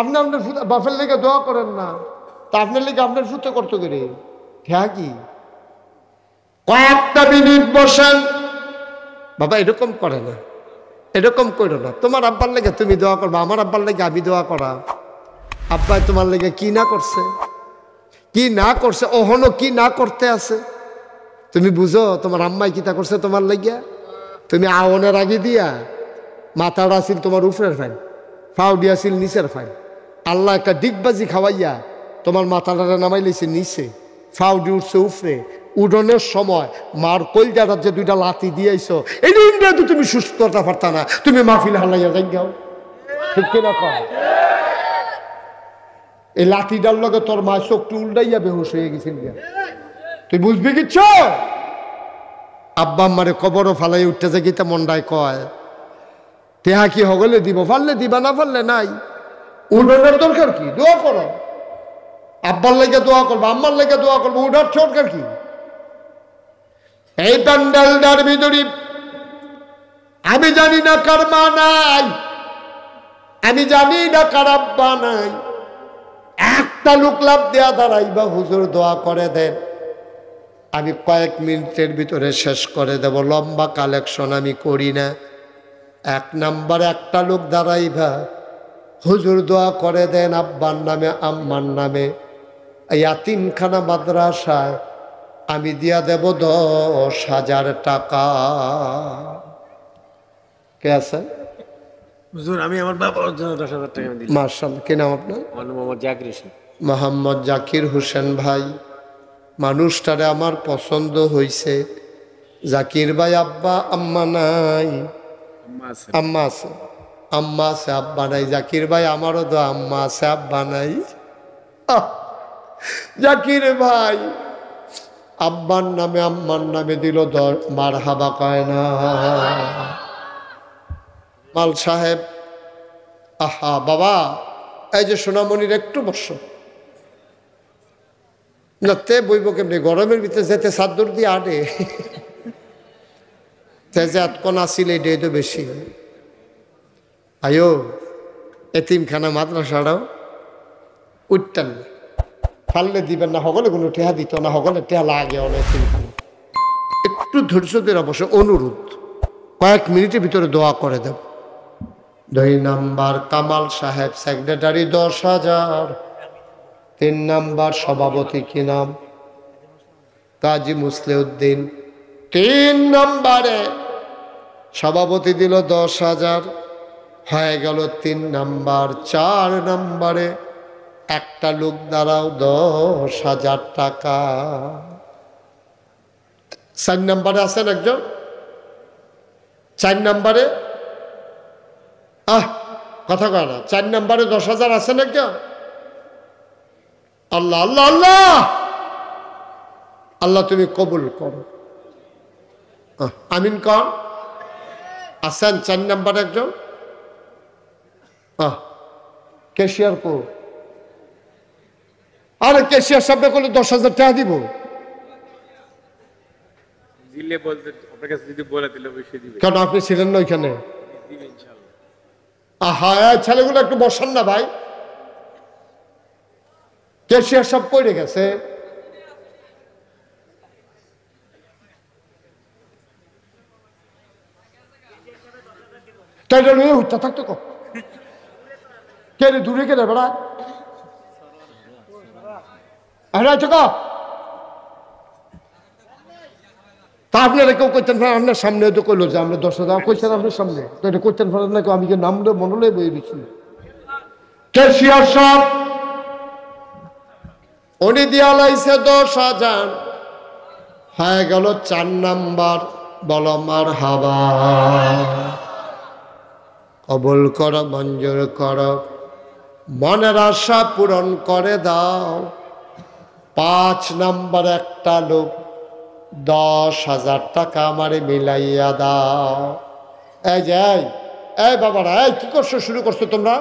A: আপনি আপনার বাপের লেগে দোয়া করেন না, তা আপনার লেগে আপনার ফুতে করতে করি। হ্যাঁ কি কয়েকটা মিনিট বসেন বাবা, এরকম করে না, এরকম করো না। তোমার আব্বার লেগে তুমি দোয়া করবা, আমার আব্বার লেগে আমি দোয়া করা। আব্বাই তোমার লেগে কি না করছে, কি না করছে, ওহনো কি না করতে আছে তুমি বুঝো। তোমার আম্মাই কিতা করছে তোমার লেগে, তুমি আওনের আগে দিয়া মাথাটা আসিল তোমার উপরের ফাইন, ফাউডি আসিল নিচের ফাইন। আল্লাহ একটা ডিগবাজি খাওয়াইয়া তোমার মাথাটা নামাই লেছে নিচে, ফাউডি উঠছে উপরে। উডনের সময় মার কলজাটা যে দুইটা লাথি দিয়েছো, এই দিনটা তো তুমি সুস্থতা পারতা না, তুমি মাহফিল হালাইয়া যাই যাও, ঠিক কিনা কয়? এই লাঠিটার লগে তোর মা চোখটি উল্টাইয়া বেহুশ হয়ে গেছিল, তুই বুঝবি কিচ্ছ। আব্বা আম্মারে কবরও ফালাই উঠতে যে গীতা মন্ডায় কয় তেহা কি হগলে দিব, ফাললে দিবা, না ফাললে নাই। উডনের দরকার কি, দোয়া করো। আব্বার লেগে দোয়া করবো, আম্মার লেগে দোয়া করবো, উডার দরকার কি? এই প্যান্ডেলটার ভিতরে আমি জানি না কার মা নাই, আমি জানি না কার আব্বা নাই, একটা লোক লাভ দেয়া দাঁড়াইবা হুজুর দোয়া করে দেন, আমি কয়েক মিনিটের ভিতরে শেষ করে দেব। লম্বা কালেকশন আমি করি না। 1 নম্বরে একটা লোক দাঁড়াইবা হুজুর দোয়া করে দেন আব্বার নামে আম্মার নামে, এই ইয়াতিমখানা মাদ্রাসায় আমি দিয়া দেব 10,000 টাকা। কে আছে?
B: হুজুর আমি আমার বাবার জন্য 10,000 টাকা দিলাম।
A: মাশাআল্লাহ। কি নাম আপনার?
B: মোহাম্মদ জাকির হোসেন।
A: মোহাম্মদ জাকির হোসেন ভাই, মানুষটারে আমার পছন্দ হইছে। জাকির ভাই আব্বা আম্মা নাই? আম্মা আছে, আম্মা আছে, আব্বা নাই। জাকির ভাই আমারও তো আম্মা আছে, আব্বা নাই। জাকির ভাই আব্বার নামে আম্মার নামে দিল মারহাবা কয় না। মাল সাহেব, আহা বাবা, এই যে সোনামণির একটু বর্ষ তে বইব কেমনি, গরমের ভিতরে যেতে চাদর দিয়ে আটে যে এতক্ষণ আসিল এটাই তো বেশি। আয়ো এতিমখানা মাদ্রাসাটাও উঠতেন না, ফাললে দিবেন না, হগলে কোনো টেহা দিত না, হগলে টেহা লাগে অনেক। এতিমখানা একটু ধৈর্য দিয়ে অবশ্য অনুরোধ, কয়েক মিনিটের ভিতরে দোয়া করে দেব। 2 নাম্বার কামাল সাহেব সেক্রেটারি 10,000। 3 নাম্বার সভাপতি কি নাম? কাজী মুসলিউদ্দিন। 3 নম্বরে সভাপতি দিল 10,000, হয়ে গেল 3 নাম্বার। 4 নম্বরে একটা লোক দাঁড়াও 10,000 টাকা। 4 নম্বরে আছেন একজন? 4 নম্বরে কথা কয় না। 4 নম্বরে 10,000 আছেন একজন? আল্লাহ আল্লাহ আল্লাহ আল্লাহ তুমি কবুল করো, আমিন কর। আছেন 4 নম্বরে একজন? ক্যাশিয়ার কো? আরে ক্যাশিয়ার সামনে করলে 10,000 টাকা দিব। কেন আপনি ছিলেন না ওইখানে? ছেলেগুলো একটু বসান না ভাই, ক্যাশিয়ার সব পড়ে গেছে। তাই উঠতে থাকতো কে রে, দূরে কে রে বেড়া, তা আপনারা কেউ করতেন পারেন? আপনার সামনে তো কইলো যে আমরা 10,000 কইছেন আপনার সামনে, তো এটা করতেন পারেন না কেউ? আমি যে নাম মনে বই দিচ্ছি ক্যাশিয়ার সব উনি দিয়া লাইছে 10,000, হয়ে গেল 4 নাম্বার। বলো মারহাবা, কবুল করো, মঞ্জুর করো, মনের আশা পূরণ করে দাও। 5 নাম্বার একটা লোক 10,000 টাকা আমারে মিলাইয়া দাও। এই যে এই বাবারা, এই কি করছো, শুরু করছো তোমরা?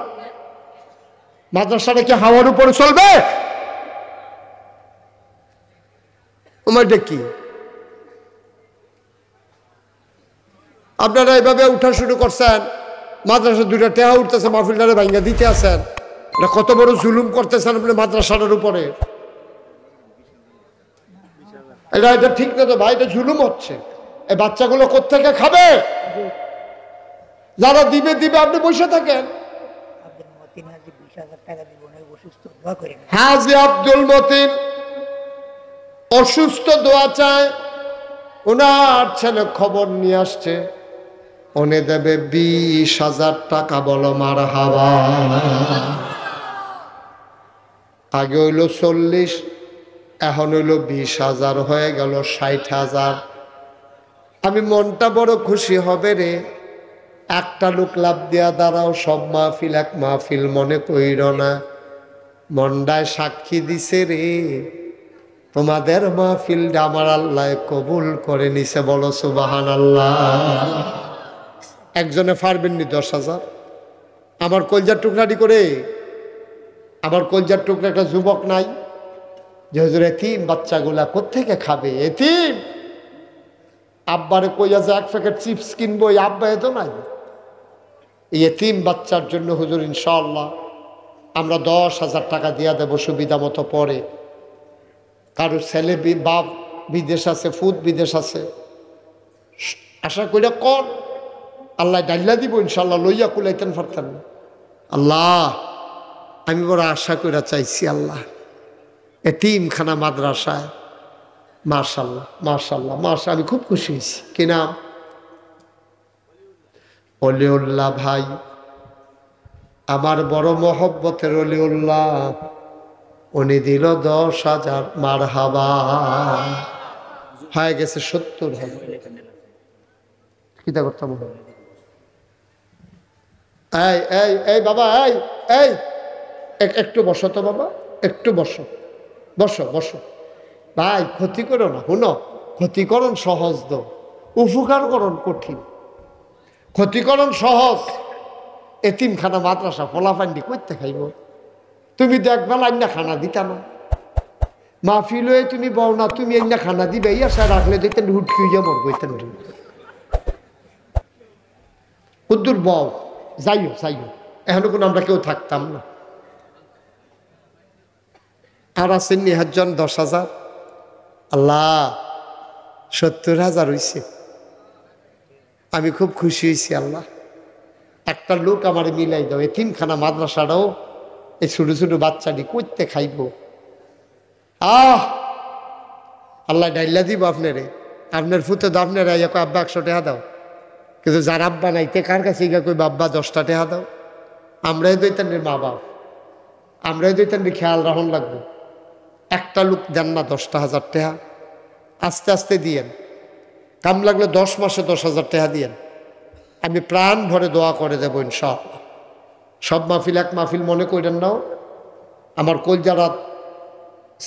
A: মাদ্রাসাটা কি হাওয়ার উপরে চলবে? তোমার কি আপনারা এইভাবে উঠা শুরু করছেন? মাদ্রাসা 2টা টেহা উঠতেছে, মাহফিলটারে ভাঙ্গা দিতে আছেন। এটা কত বড় জুলুম করতেছেন আপনি মাদ্রাসাটার উপরে। এটা ঠিক না তো ভাই, এটা জুলুম হচ্ছে। এই বাচ্চাগুলো কোত্থেকে খাবে? যারা দিবে দিবে, আপনি বসে থাকেন। হাজি আব্দুল মতিন অসুস্থ, দোয়া চায়। ওনার ছেলে খবর নিয়ে আসছে, উনি দেবে 20,000 টাকা। বলো মারহাবা। আগে হইল 40, এখন হইল 20,000, হয়ে গেল 60,000। আমি মনটা বড় খুশি হবে রে। একটা লোক লাভ দিয়া দাঁড়াও, সব মাহফিল এক মাহফিল মনে কইর না। মন্ডায় সাক্ষী দিছে রে, তোমাদের মাহফিলটা আমার আল্লাহ কবুল করে নিছে। বলো সুবহানাল্লাহ। একজনে পারবেননি 10,000? আমার কলজার টুকরাটি করে, আমার কলজার টুকরা একটা যুবক নাই যে হুজুর এতিম বাচ্চাগুলা কোত্থেকে খাবে? এতিম আব্বারে কইয়া যে 1 প্যাকেট চিপস কিনবো, এই আব্বা এত নাই। এই এতিম বাচ্চার জন্য হুজুর ইনশাআল্লাহ আমরা 10,000 টাকা দিয়া দেবো সুবিধা মতো। পরে কারো ছেলে বাপ বিদেশ আছে, ফুদ বিদেশ আছে, আশা কইরা কর, আল্লাহ ডাইল্লা দিব ইনশাআল্লাহ। লইয়া কুলাইতেন পারতেন না। আল্লাহ আমি বড় আশা কইরা চাইছি, আল্লাহ এতিমখানা মাদ্রাসায়, মাশাআল্লাহ মাশাআল্লাহ মাশাআল্লাহ, আমি খুব খুশি হয়েছি। কি নাম? অলিউল্লাহ ভাই, আমার বড় মহব্বতের অলিউল্লাহ। উনি দিল 10,000। মারহাবা। হয়ে গেছে 70,000। কিতা করতাম? এই এই এই বাবা, এই এই একটু বসো তো বাবা, একটু বসো, বসো বসো। ভাই ক্ষতি করো না, শুনো, ক্ষতিকরণ সহজ দো, উপকারকরণ কঠিন। ক্ষতিকরণ সহজ। এতিমখানা মাদ্রাসা ফলাফান্ডি করতে খাইব? তুমি দেখবা আইনা খানা দিতা না, মাহফিল হয়ে তুমি বও না, তুমি আইনা খানা দিবে, এই আশা রাখলে দেখতেন হুটকি হইয়া মরবো। কুদ্দুর বও, যাইও যাইও, এখনো কোনো আমরা কেউ থাকতাম না। আর আছেন নিহাজন 10,000। আল্লাহ 70,000 হইছে। আমি খুব খুশি হয়েছি। আল্লাহ একটা লোক আমার মিলাই দাও, এতিমখানা মাদ্রাসাটাও এই ছোট ছোট বাচ্চাটি করতে খাইব। আল্লাহ ডাইল্লা দিব আপনারে, আপনার ফুতে দাও। আপনার আব্বা 100 টাকা দাও, কিন্তু যার আব্বা নাইতে কার কাছে গিয়ে কই বাব্বা 10টা টাকা দাও। আমরাই দইতেন মা বাপ, আমরাই দইতেন খেয়াল রাখুন লাগবে। একটা লোক দেন না 10,000 টাকা, আস্তে আস্তে দিয়েন। কাম লাগলে 10 মাসে 10,000 টাকা দিয়েন। আমি প্রাণ ভরে দোয়া করে দেবো ইনশাআল্লাহ। সব মাহফিল এক মাহফিল মনে করেন নাও। আমার কলজারা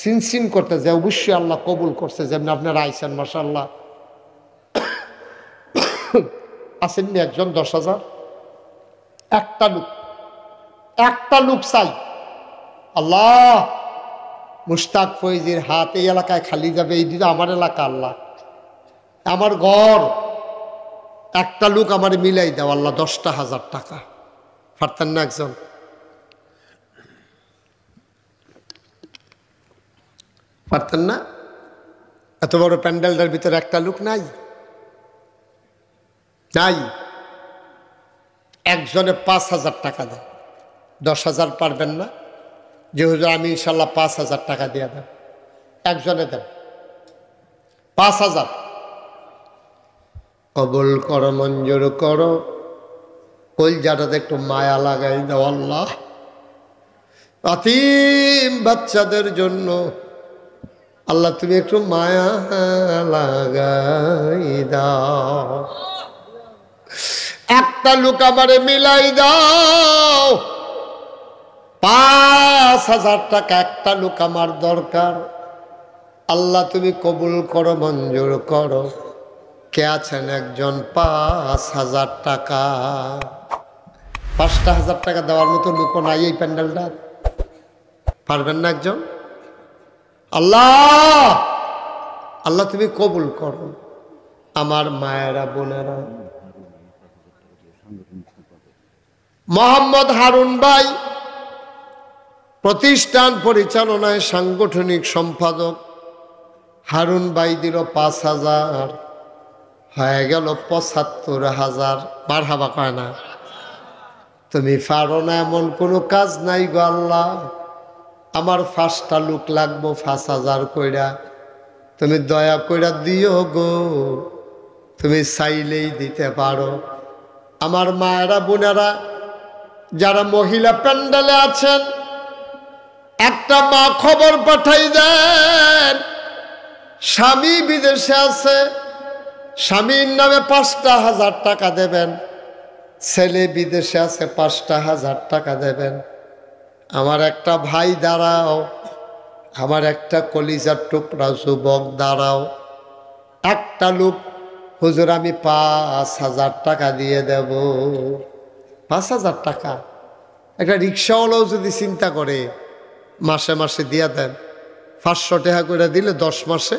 A: সিনসিন করতে যে অবশ্যই আল্লাহ কবুল করছে। যেমন আপনারা আইসেন মাশাআল্লাহ। আসেননি একজন 10,000? একটা লোক চাই। আল্লাহ মুশতাক ফৈজির হাত এই এলাকায় খালি যাবে, এই দিকে আমার এলাকা, আল্লাহ আমার ঘর। একটা লোক আমার মিলাই দাও আল্লাহ 10,000 টাকা। পারতেন না একজন? পারতেন না? এত বড় প্যান্ডেলটার ভিতরে একটা লোক নাই? নাই। একজনে 5,000 টাকা দেন। 10,000 পারবেন না? যে হুজুর আমি ইনশাল্লাহ 5,000 টাকা দিয়ে দেন। একজনে দেন 5,000। কবুল করো, মঞ্জুর করো। কলজাটাতে একটু মায়া লাগাই দাও আল্লাহ। এতিম বাচ্চাদের জন্য আল্লাহ তুমি একটু মায়া লাগাই দাও। একটা লোক আমারে মিলাই দাও 5,000 টাকা। একটা লোক আমার দরকার। আল্লাহ তুমি কবুল করো, মঞ্জুর করো। কে আছেন একজন 5,000 টাকা? 5,000 টাকা দেওয়ার মতো লোক নাই এই প্যান্ডেলটা। পারবেন না একজন? আল্লাহ আল্লাহ তুমি কবুল করো। আমার মায়েরা বোনেরা, মোহাম্মদ হারুন ভাই প্রতিষ্ঠান পরিচালনায় সাংগঠনিক সম্পাদক, হারুন ভাই দিল 5,000, হয়ে গেল 75,000। মারহাবা কয় না? তুমি পারো না এমন কোনো কাজ নাই গো আল্লাহ, আমার 5টা লোক লাগবো 5,000 কইরা, তুমি দয়া কইরা দিও গো, তুমি চাইলেই দিতে পারো। আমার মায়েরা বোনেরা যারা মহিলা প্যান্ডেলে আছেন, একটা মা খবর পাঠাই দেন, স্বামী বিদেশে আছে, স্বামীর নামে 5,000 টাকা দেবেন, ছেলে বিদেশে আছে 5,000 টাকা দেবেন। আমার একটা ভাই দাঁড়াও, আমার একটা কলিজার টুকরা যুবক দাঁড়াও, একটা লোক হুজুর আমি 5,000 টাকা দিয়ে দেব। 5,000 টাকা একটা রিক্সাওয়ালাও যদি চিন্তা করে মাসে মাসে দিয়া দেন, 500 টাকা করে দিলে 10 মাসে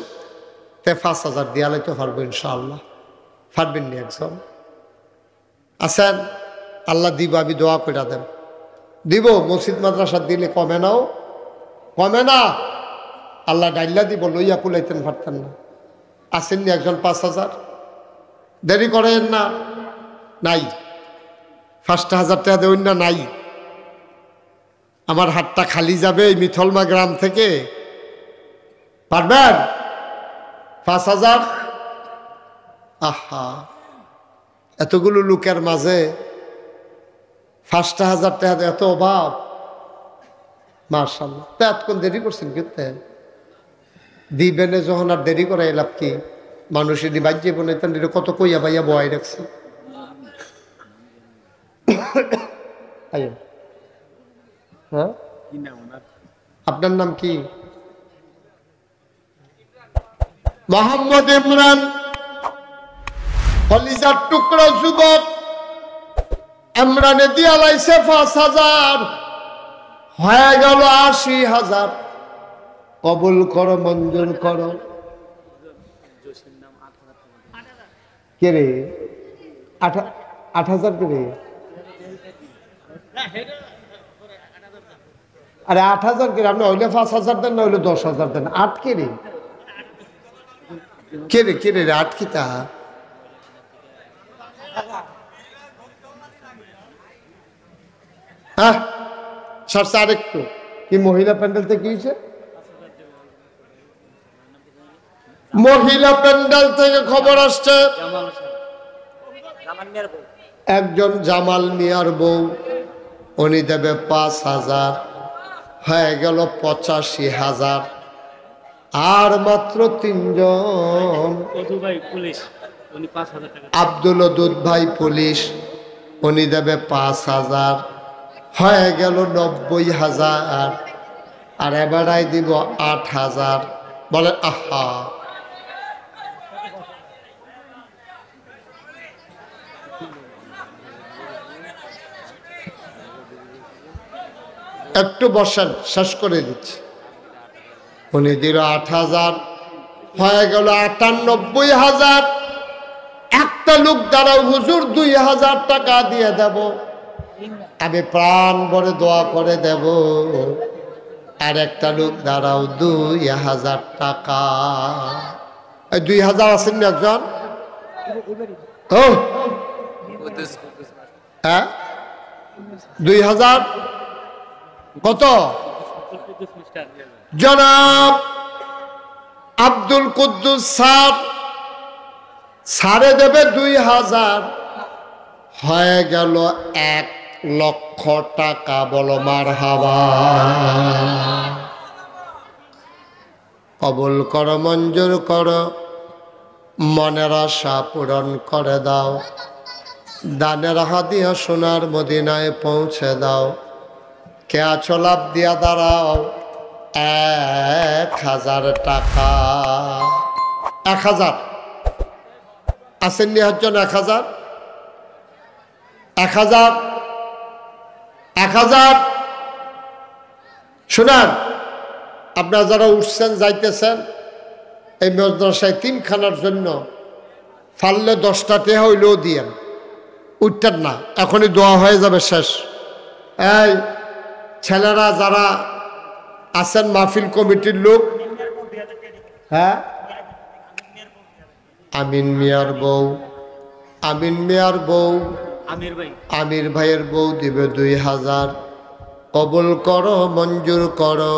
A: 5,000 দিয়া লাইতে পারবো ইনশাআল্লাহ। পারবেন নি একজন আছেন? আল্লাহ দিব, আমি দোয়া করে দেন দিব। মসজিদ মাদ্রাসা দিলে কমে নাও, কমে না, আল্লাহ ডাইল্লা দিব, লইয়া কুলাইতেন পারতেন না। আসেননি একজন 5,000? দেরি করেন না, নাই 5,000 টাকা দেবেন না, নাই। আমার হাতটা খালি যাবে এই মিথলমা গ্রাম থেকে, পারবেন? 5,000? আহা, এতগুলো লোকের মাঝে 5,000 টাকা এত অভাব, মাশাআল্লাহ। তা এতক্ষণ দেরি করছেন কিন্তু দিবেন যখন, আর দেরি করে এলাম কি? মানুষের বাজ্যে বনাইতেন, কত কইয়া বাইয়া বয়াই রাখছে। হ্যাঁ, আপনার নাম কি? মোহাম্মদ ইমরান, কলিজার টুকরা যুবক। ইমরানে দিয়া লাইছে 5,000, হয়ে গেল 80,000। কবুল করো, মঞ্জুর করো। কে রে? 8,000 কে রে? আরে 8,000 কে? আপনি হইলে 5,000 দেন, না হইলে 10,000 দেন। 8 কে রে? কে রে? কে রে? 8 কি তা? হ্যাঁ, সারছে আরেকটু। কি মহিলা প্যান্ডেল থেকে কি হয়েছে? মহিলা প্যান্ডেল থেকে খবর আসছে, একজন জামাল মিয়ার বউ, উনি দেবে 5,000, হয়ে গেল 85,000। আর মাত্র 3 জন। আব্দুল ওদুদ ভাই পুলিশ, উনি দেবে 5,000, হয়ে গেল 90,000। আর এবারাই দিব 8,000। বলে আহা, একটু বসেন, শেষ করে দিচ্ছি। উনি দিল 8,000, হয়ে গেল 98,000। একটা লোক দাঁড়াও, হুজুর 2,000 টাকা দিয়ে দেব, আমি প্রাণ ভরে দোয়া করে দেব। আর একটা লোক দাঁড়াও, 2,000 টাকা। 2,000 আসেননি একজন? হ্যাঁ, 2,000 কত? জনাব আব্দুল কুদ্দুস স্যার, সারে দেবে 2,000, হয়ে গেল 1,00,000 টাকা। বলো মারহাবা। কবুল করো, মঞ্জুর করো, মনের আশা পূরণ করে দাও, দানের হাদিয়া সোনার মদিনায় পৌঁছে দাও। কে আছো লাভ দিয়া দাঁড়াও, 1,000 টাকা। 1,000 আসেননি একজন? 1,000? 1,000? 1,000? শুনেন, আপনারা যারা উঠছেন যাইতেছেন এই মাদ্রাসায় 3 খানার জন্য, ফাললে 10টা টাকা হইলেও দিয়েন, উঠতেন না, এখনই দোয়া হয়ে যাবে শেষ। এই ছেলেরা যারা আছেন মাহফিল কমিটির লোক, হ্যাঁ আমিন মিয়ার বউ, আমিন মিয়ার বউ,
B: আমির ভাই
A: আমির ভাইয়ের বউ দিবে 2000। কবুল করো, মঞ্জুর করো,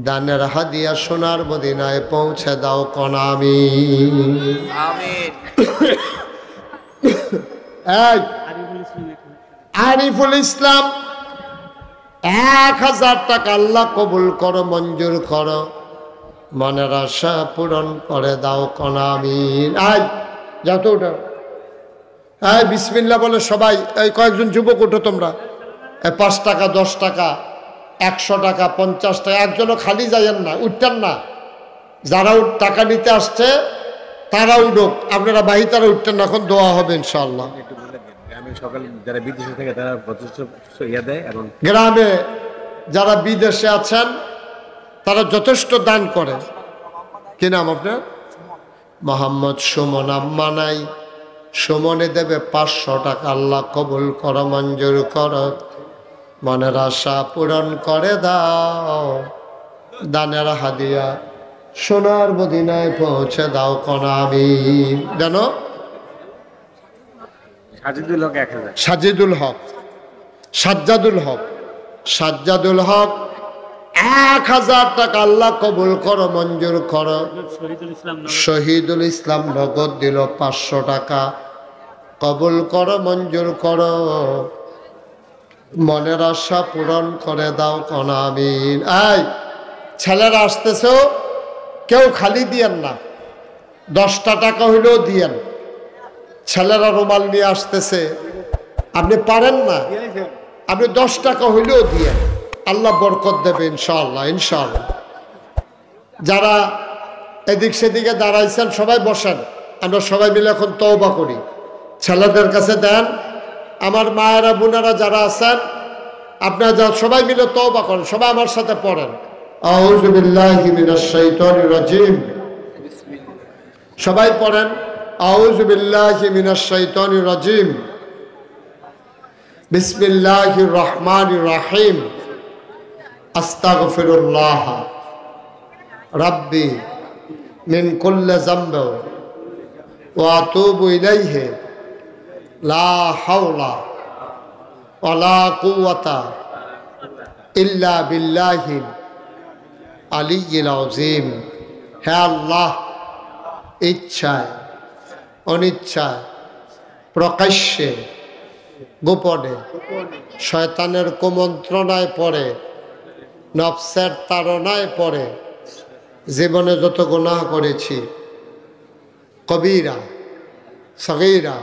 A: দানের হাদিয়া সোনার মদিনায় পৌঁছে দাও কনা আমিন।
B: আমিন।
A: এই আরিফুল ইসলাম 1000 টাকা আল্লাহ কবুল করো, মঞ্জুর করো, মনের আশা পূরণ করে দাও কনা আমিন। আয় যাও তো ওটা, হ্যাঁ বিসমিল্লাহ বলে সবাই। এই কয়েকজন যুবক উঠো তোমরা, 5 টাকা 10 টাকা 100 টাকা 50 টাকা, একজনও খালি যাইয়েন না, উঠতেন না। যারা টাকা নিতে আসছে তারা উঠুক, আপনারা বাহি তারা উঠতেন না, এখন দোয়া হবে ইনশাআল্লাহ।
B: একটু বলে দিন, গ্রামে সকাল যারা বিদেশে থাকে তারা যথেষ্ট ইয়া দেয়, এবং
A: গ্রামে যারা বিদেশে আছেন তারা যথেষ্ট দান করে। কি নাম আপনার? মোহাম্মদ সুমন। আম্মা নাই, সুমনে দেবে 500 টাকা। আল্লাহ কবুল করো, মঞ্জুর করো, মনের আশা পূরণ করে দাও, দানের হাদিয়া সোনার মদিনায় পৌঁছে দাও কনা আমিন। জানো
B: সাজিদুল হক 1000,
A: সাজিদুল হক, সাজ্জাদুল হক, সাজ্জাদুল হক 1000 টাকা। আল্লাহ কবুল করো, মঞ্জুর করো। শহীদুল ইসলাম নগদ দিল 500 টাকা। কবুল করো, মঞ্জুর করো, মনের আশা পূরণ করে দাও কনা আমিন। এই ছেলেরা আসতেছো, কেউ খালি দিয়েন না, 10টা টাকা হইলেও দিয়েন। ছেলেরা রুমাল নিয়ে আসতেছে, আপনি পারেন না, আপনি 10 টাকা হইলেও দিয়েন, আল্লাহ বরকত দেবে ইনশাআল্লাহ, ইনশাআল্লাহ। যারা এদিক সেদিকে দাঁড়াইছেন সবাই বসেন, আমরা সবাই মিলে এখন তওবা করি। ছেলেদের কাছে দেন, আমার মায়েরা বোনেরা যারা আছেন আপনারা যা সবাই মিলে তওবা করেন, সবাই আমার সাথে পড়েন। আউযু বিল্লাহি মিনাশ শাইতানির রাজিম। সবাই পড়েন, আউযু বিল্লাহি মিনাশ শাইতানির রাজিম, বিসমিল্লাহির রহমানির রহিম, আস্তাগফিরুল্লাহ রাব্বি মিন কুল্লি যামবি ওয়া আতুবু ইলাইহি, লা হাওলা ওয়ালা কুওয়াতা ইল্লা বিল্লাহিল আলিয়্যিল আযীম। হে আল্লাহ, ইচ্ছায় অনিচ্ছায় প্রকাশ্যে গোপনে শয়তানের কুমন্ত্রণায় পড়ে, নফসের তাড়নায় পড়ে জীবনে যত গুনাহ করেছি, কবিরা সগীরা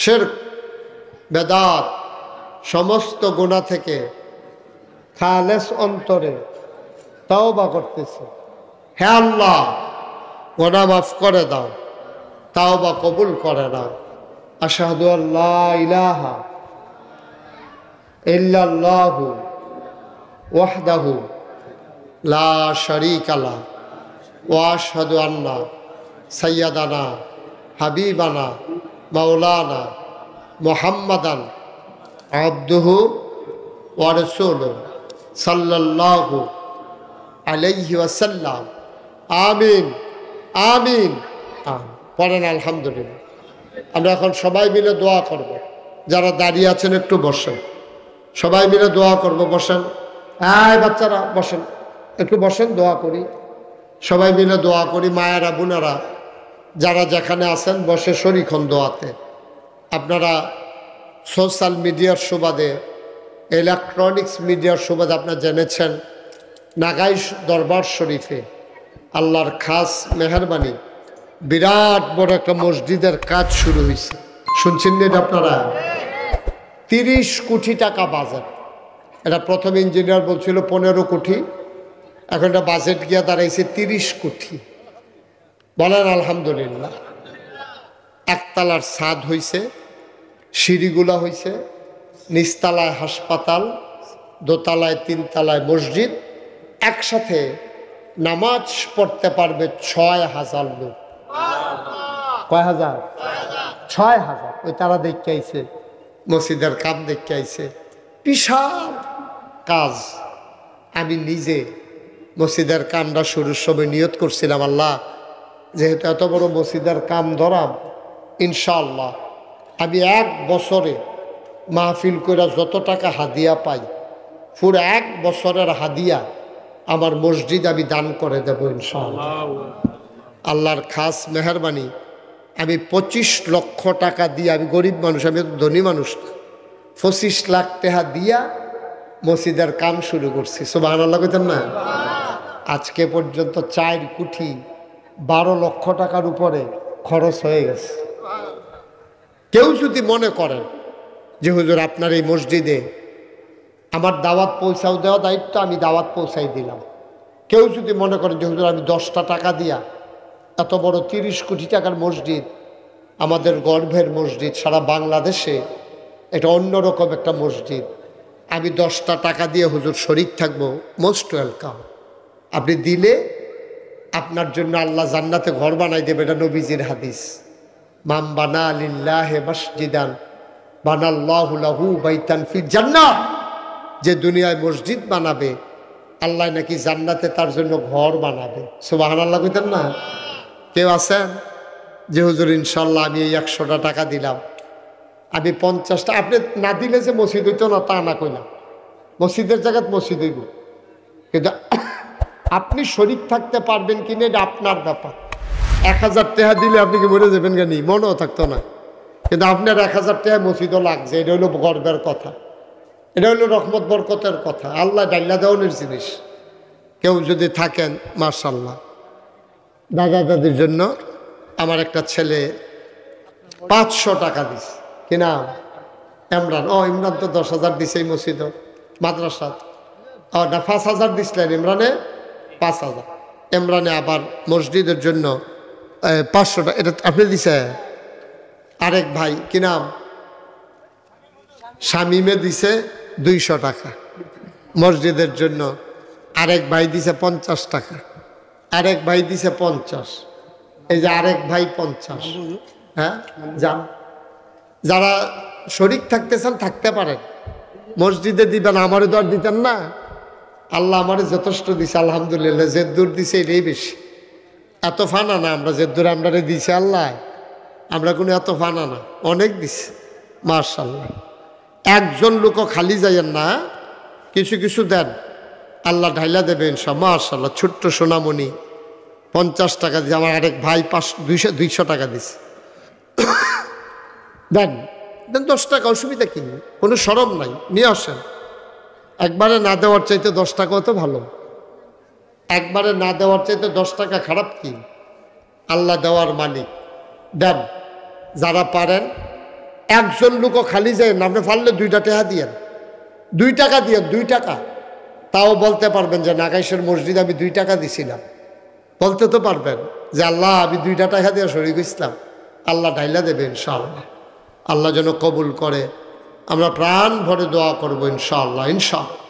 A: শিরক বেদাত, সমস্ত গুনাহ থেকে খালেস অন্তরে তওবা করতেছি। হে আল্লাহ, গুনাহ মাফ করে দাও, তওবা কবুল করে নাও। আশহাদু আল্লা ইলাহা ইল্লাল্লাহু ওয়াহদাহু লা শারীকা লাহু ওয়া আশহাদু আন্না সাইয়্যিদানা হাবিবানা মাওলানা মুহাম্মাদান আবদুহু ওয়া রাসূলুহু সাল্লাল্লাহু আলাইহি ওয়াসাল্লাম। আমিন আমিন। পড়েন আলহামদুলিল্লাহ। আমরা এখন সবাই মিলে দোয়া করব। যারা দাঁড়িয়ে আছেন একটু বসেন, সবাই মিলে দোয়া করব। বসেন, এই বাচ্চারা বসেন, একটু বসেন, দোয়া করি, সবাই মিলে দোয়া করি। মায়েরা বোনেরা যারা যেখানে আছেন বসে শরীক হন দোয়াতে। আপনারা সোশ্যাল মিডিয়ার সুবাদে, ইলেকট্রনিক্স মিডিয়ার সুবাদে আপনারা জেনেছেন নাগাইশ দরবার শরীফে আল্লাহর খাস মেহরবানি বিরাট বড় একটা মসজিদের কাজ শুরু হয়েছে। শুনছেন এটা আপনারা? 30 কোটি টাকা বাজেট। এটা প্রথম ইঞ্জিনিয়ার বলছিল 15 কোটি, এখন এটা বাজেট গিয়া দাঁড়াইছে 30 কোটি। বলেন আলহামদুলিল্লাহ। একতলার ছাদ হয়েছে, সিঁড়িগুলা হয়েছে, নিচতলায় হাসপাতাল, দোতলায় 3 তলায় মসজিদ, একসাথে নামাজ পড়তে পারবে 6000 লোক। কয় হাজার? 6000। ওই তারা দেখতে আইছে, মসজিদের কাম দেখতে আইছে, বিশাল কাজ। আমি নিজে মসজিদের কামটা শুরুর সময় নিয়ত করছিলাম, আল্লাহ যেহেতু এত বড় মসজিদের কাম ধরাম, ইনশাআল্লাহ আমি 1 বছরে মাহফিল করে যত টাকা হাদিয়া পাই, পুরো 1 বছরের হাদিয়া আমার মসজিদ আমি দান করে দেব ইনশাআল্লাহ। আল্লাহর খাস মেহরবানি, আমি 25 লক্ষ টাকা দিয়ে, আমি গরিব মানুষ, আমি ধনী মানুষ না, 25 লাখ টাকা দিয়া মসজিদের কাম শুরু করছি। সুবহানাল্লাহ কইতেন না? আজকে পর্যন্ত 4 কোটি 12 লক্ষ টাকার উপরে খরচ হয়ে গেছে। কেউ যদি মনে করেন যে হুজুর আপনার এই মসজিদে আমার দাওয়াত পৌঁছাও দেওয়া দায়িত্ব, আমি দাওয়াত পৌঁছাই দিলাম। কেউ যদি মনে করেন যে হুজুর আমি 10টা টাকা দিয়া এত বড় 30 কোটি টাকার মসজিদ, আমাদের গর্ভের মসজিদ, সারা বাংলাদেশে এটা অন্যরকম একটা মসজিদ, আমি 10টা টাকা দিয়ে হুজুর শরীক থাকবো, মোস্ট ওয়েলকাম। আপনি দিলে আপনার জন্য আল্লাহ জান্নাতে ঘর বানাই দেবে, এটা নবীজির হাদিস। মাম বানা লিল্লাহি মসজিদান বানাল্লাহু লাহু বাইতান ফিল জান্নাহ, যে দুনিয়ায় মসজিদ বানাবে আল্লাহ নাকি জান্নাতে তার জন্য ঘর বানাবে। সুবহানাল্লাহ কইতেন না? কেউ আছেন যে হুজুর ইনশাল্লাহ আমি এই 100টা টাকা দিলাম, আমি 50টা, আপনি না দিলে যে মসজিদ হইতো না তা না কইলাম, মসজিদের জায়গায় মসজিদ হইব, কিন্তু আপনি শরীক থাকতে পারবেন কিনা এটা আপনার ব্যাপার। 1000 টাকা দিলে আপনি কি মরে যাবেন কেন? মনেও থাকতো না, কিন্তু আপনার 1000 টাকা মসজিদও লাগছে, এটা হলো গর্বের কথা, এটা হলো রহমত বরকতের কথা, আল্লাহ ডাল্লা দেওয়ানের জিনিস। কেউ যদি থাকেন মাশাআল্লাহ। দাদা দাদির জন্য আমার একটা ছেলে 500 টাকা দিছে, কিনা ইমরান, ইমরান তো 10,000 দিছে এই মসজিদ মাদ্রাসা, না 5,000 দিছিলেন ইমরানে, 5,000 ইমরানে আবার মসজিদের জন্য 500 টাকা এটা আপনি দিছে। আরেক ভাই কি নাম, শামিমে দিছে 200 টাকা মসজিদের জন্য, আরেক ভাই দিছে 50 টাকা, আরেক ভাই দিছে 50, এই যে আরেক ভাই 50। হ্যাঁ যান, যারা শরীক থাকতেছেন থাকতে পারেন, মসজিদে দিবেন, আমারও তো আর দিতেন না। আল্লাহ আমারে যথেষ্ট দিছে আলহামদুলিল্লাহ, যে দূর দিছে এটাই বেশি, এত ফানা না আমরা, যে দূর আমরা দিছে আল্লাহ, আমরা কোনো এত ফানা না, অনেক দিছে মাশাআল্লাহ। একজন লোকও খালি যাইয়েন না, কিছু কিছু দেন, আল্লাহ ঢাইলা দেবে ইনশাআল্লাহ। মাশাআল্লাহ, ছোট্ট সোনামণি 50 টাকা দিছে, আমার আরেক ভাই 200 টাকা দিছে। দেন দেন 10 টাকা, অসুবিধা কি, কোনো শরম নাই, নিয়ে আসেন। একবারে না দেওয়ার চাইতে 10 টাকাও তো ভালো, একবারে না দেওয়ার চাইতে 10 টাকা খারাপ কি? আল্লাহ দেওয়ার মালিক, দেন যারা পারেন। একজন লোকও খালি যায় না, আপনি পারলে 2টা টাকা দিয়েন, 2 টাকা দিয়েন, 2 টাকা, তাও বলতে পারবেন যে নাগাইশের মসজিদ আমি 2 টাকা দিছিলাম, বলতে তো পারবেন যে আল্লাহ আমি 2টা টাকা দিয়ে শরীক ইসলাম, আল্লাহ ঢাইলা দেবে ইনশাআল্লাহ। আল্লাহ যেন কবুল করে, আমরা প্রাণ ভরে দোয়া করবো ইনশাআল্লাহ ইনশাআল্লাহ।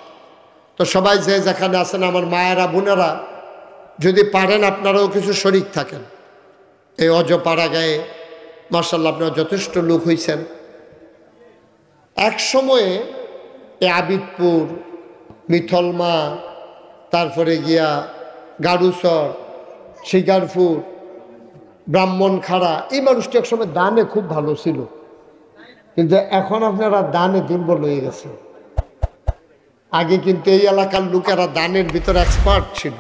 A: তো সবাই যে যেখানে আছেন আমার মায়েরা বোনেরা, যদি পারেন আপনারাও কিছু শরীক থাকেন এই অজপাড়া গায়ে। মাশাআল্লাহ আপনারা যথেষ্ট লোক হয়েছেন। এক সময়ে এই আবিদপুর, মিথলমা, তারপরে গিয়া গাড়ুচর, শিকারপুর, ব্রাহ্মণখাড়া, এই মানুষটি একসময় দানে খুব ভালো ছিল, কিন্তু এখন আপনারা দানে দুর্বল হয়ে গেছে। আগে কিন্তু এই এলাকার লোকেরা দানের ভিতরে এক্সপার্ট ছিল,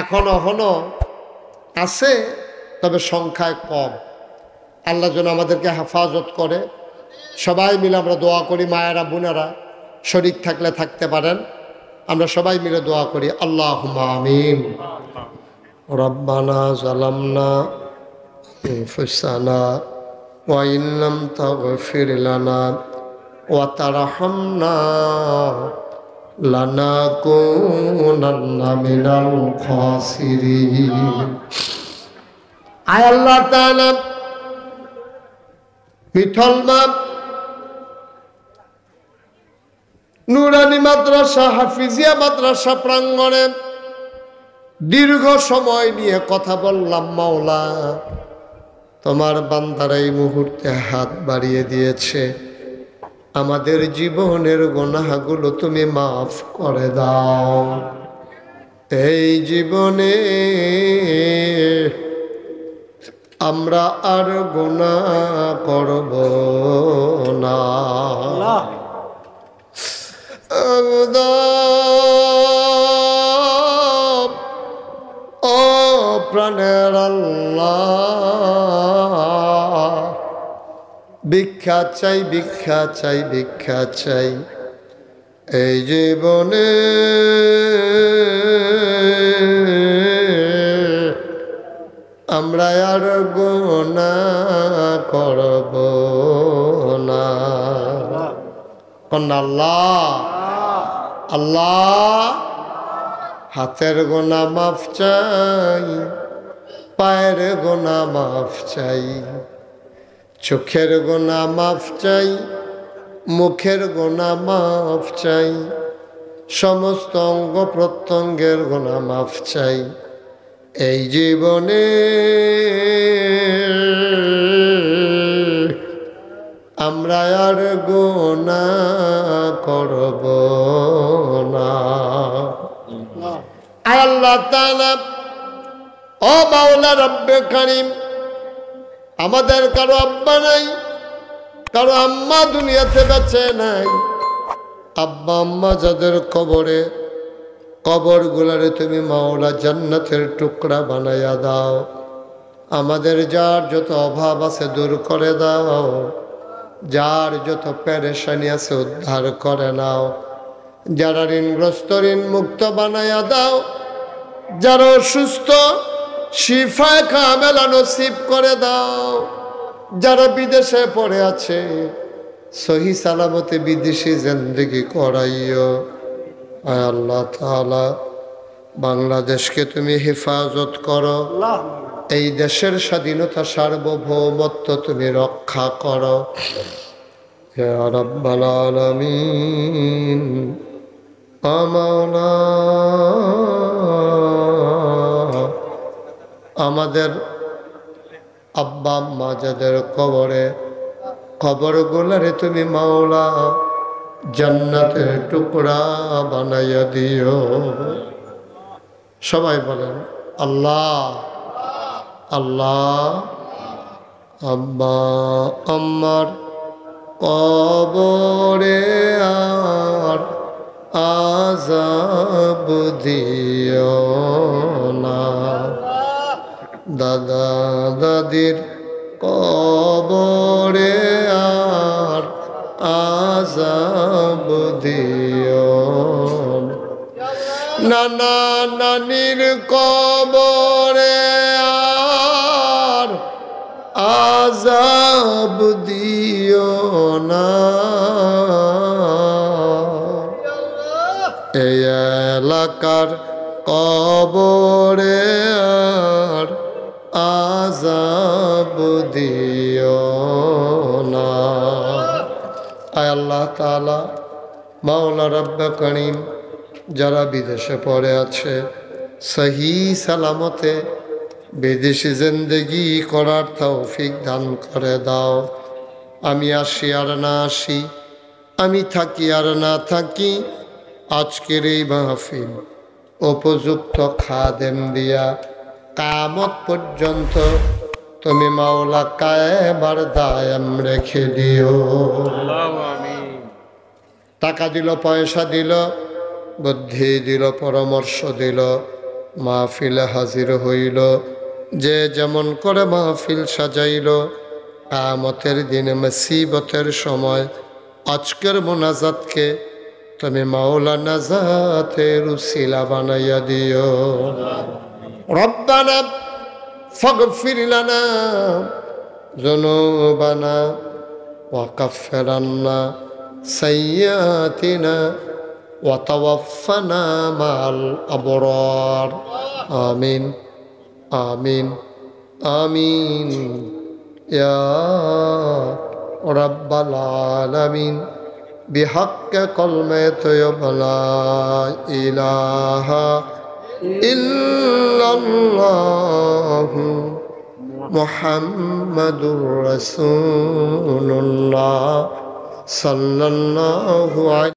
A: এখনো আছে, তবে সংখ্যায় কম। আল্লাহ যেন আমাদেরকে হেফাজত করে। সবাই মিলে আমরা দোয়া করি, মায়েরা বোনেরা শরীক থাকলে থাকতে পারেন, আমরা সবাই মিলে দোয়া করি। আল্লাহুম্মা আমিন। রব্বানা যালামনা আনফুসানা ওয়া ইন লাম তাগফির লানা ওয়া তারহামনা লানাকুনান্না মিনাল খাসিরিন। আয় আল্লাহ তাআলা, মিথলমা নুরানি মাদ্রাসা, হাফিজিয়া মাদ্রাসা প্রাঙ্গণে দীর্ঘ সময় নিয়ে কথা বললাম। মাওলা, তোমার বান্দারা এই মুহূর্তে হাত বাড়িয়ে দিয়েছে, আমাদের জীবনের গুনাহগুলো তুমি মাফ করে দাও। এই জীবনে আমরা আর গুনাহ করব না। ও প্রাণের আল্লাহ, ভিক্ষা চাই, ভিক্ষা চাই, ভিক্ষা চাই। এই জীবনে আমরা আর গুনাহ করব না। আল্লাহ আল্লাহ, হাতের গুনাহ মাফ চাই, পায়ের গুনাহ মাফ চাই, চোখের গুনাহ মাফ চাই, মুখের গুনাহ মাফ চাই, সমস্ত অঙ্গ প্রত্যঙ্গের গুনাহ মাফ চাই। এই জীবনে আমরা আর গুনাহ করব না। আল্লাহ তাআলা, ও মাওলা রব্বে কারীম, আমাদের কারো আব্বা নাই, কারো আম্মা দুনিয়াতে বেঁচে নাই। আব্বা আম্মা যাদের কবরে, কবর গুলারে তুমি মাওলা জান্নাতের টুকরা বানাইয়া দাও। আমাদের যার যত অভাব আছে দূর করে দাও, যার যত পেরেশানি আছে উদ্ধার করে নাও, যারা ঋণগ্রস্ত ঋণ মুক্ত বানাইয়া দাও, যারা অসুস্থ শিফা কামেলা নসিব করে দাও, যারা বিদেশে পড়ে আছে সহি সালামতে বিদেশি জিন্দেগি করাইও। আয় আল্লাহ তাআলা, বাংলাদেশকে তুমি হেফাজত করো, এই দেশের স্বাধীনতা সার্বভৌমত্ব তুমি রক্ষা করো ইয়া রাব্বাল আলামিন। ও মাওলা, আমাদের আব্বা আম্মা যাদের কবরে, কবরগুলারে তুমি মাওলা জান্নাতের টুকরা বানাইয়া দিও। সবাই বলেন আল্লাহ আল্লাহ। আব্বা আম্মার কবরে আর আযাব দিও না, দাদা দাদির কবরে আর আযাব দিও না, নানা নানির কবরে আর আযাব দিও না। এই এলাকার কবরে আর আযাব দিও না। আয় আল্লাহ তাআলা, মাওলা রব্বে কারীম, যারা বিদেশে পড়ে আছে সহি সালামতে বিদেশি জিন্দেগি করার তৌফিক দান করে দাও। আমি আসি আর না আসি, আমি থাকি আর না থাকি, আজকের এই মাহফিল উপযুক্ত খাদেম দিয়া কিয়ামত পর্যন্ত তুমি মাওলা কায়েম আর দায়েম রেখে দিও। টাকা দিল, পয়সা দিল, বুদ্ধি দিল, পরামর্শ দিল, মাহফিলে হাজির হইল, যে যেমন করে মাহফিল সাজাইল, কিয়ামতের দিনে মুসিবতের সময় আজকের মোনাজাতকে তুমি মাওলা নাজাতের উসিলা বানাইয়া দিও। রব্বানা ফাগফির লানা যুনুবানা ওয়া কাফির আন্না সাইয়্যাতিনা ওয়া তাওয়াফানা মাল আবরার। আমিন আমিন আমিন ইয়া রাব্বাল আলামিন। বিহাক্কে কলমে তয়্যিব লা ইলাহা ইল্লাল্লাহু মুহাম্মাদুর রাসূলুল্লাহ সাল্লাল্লাহু আলাইহি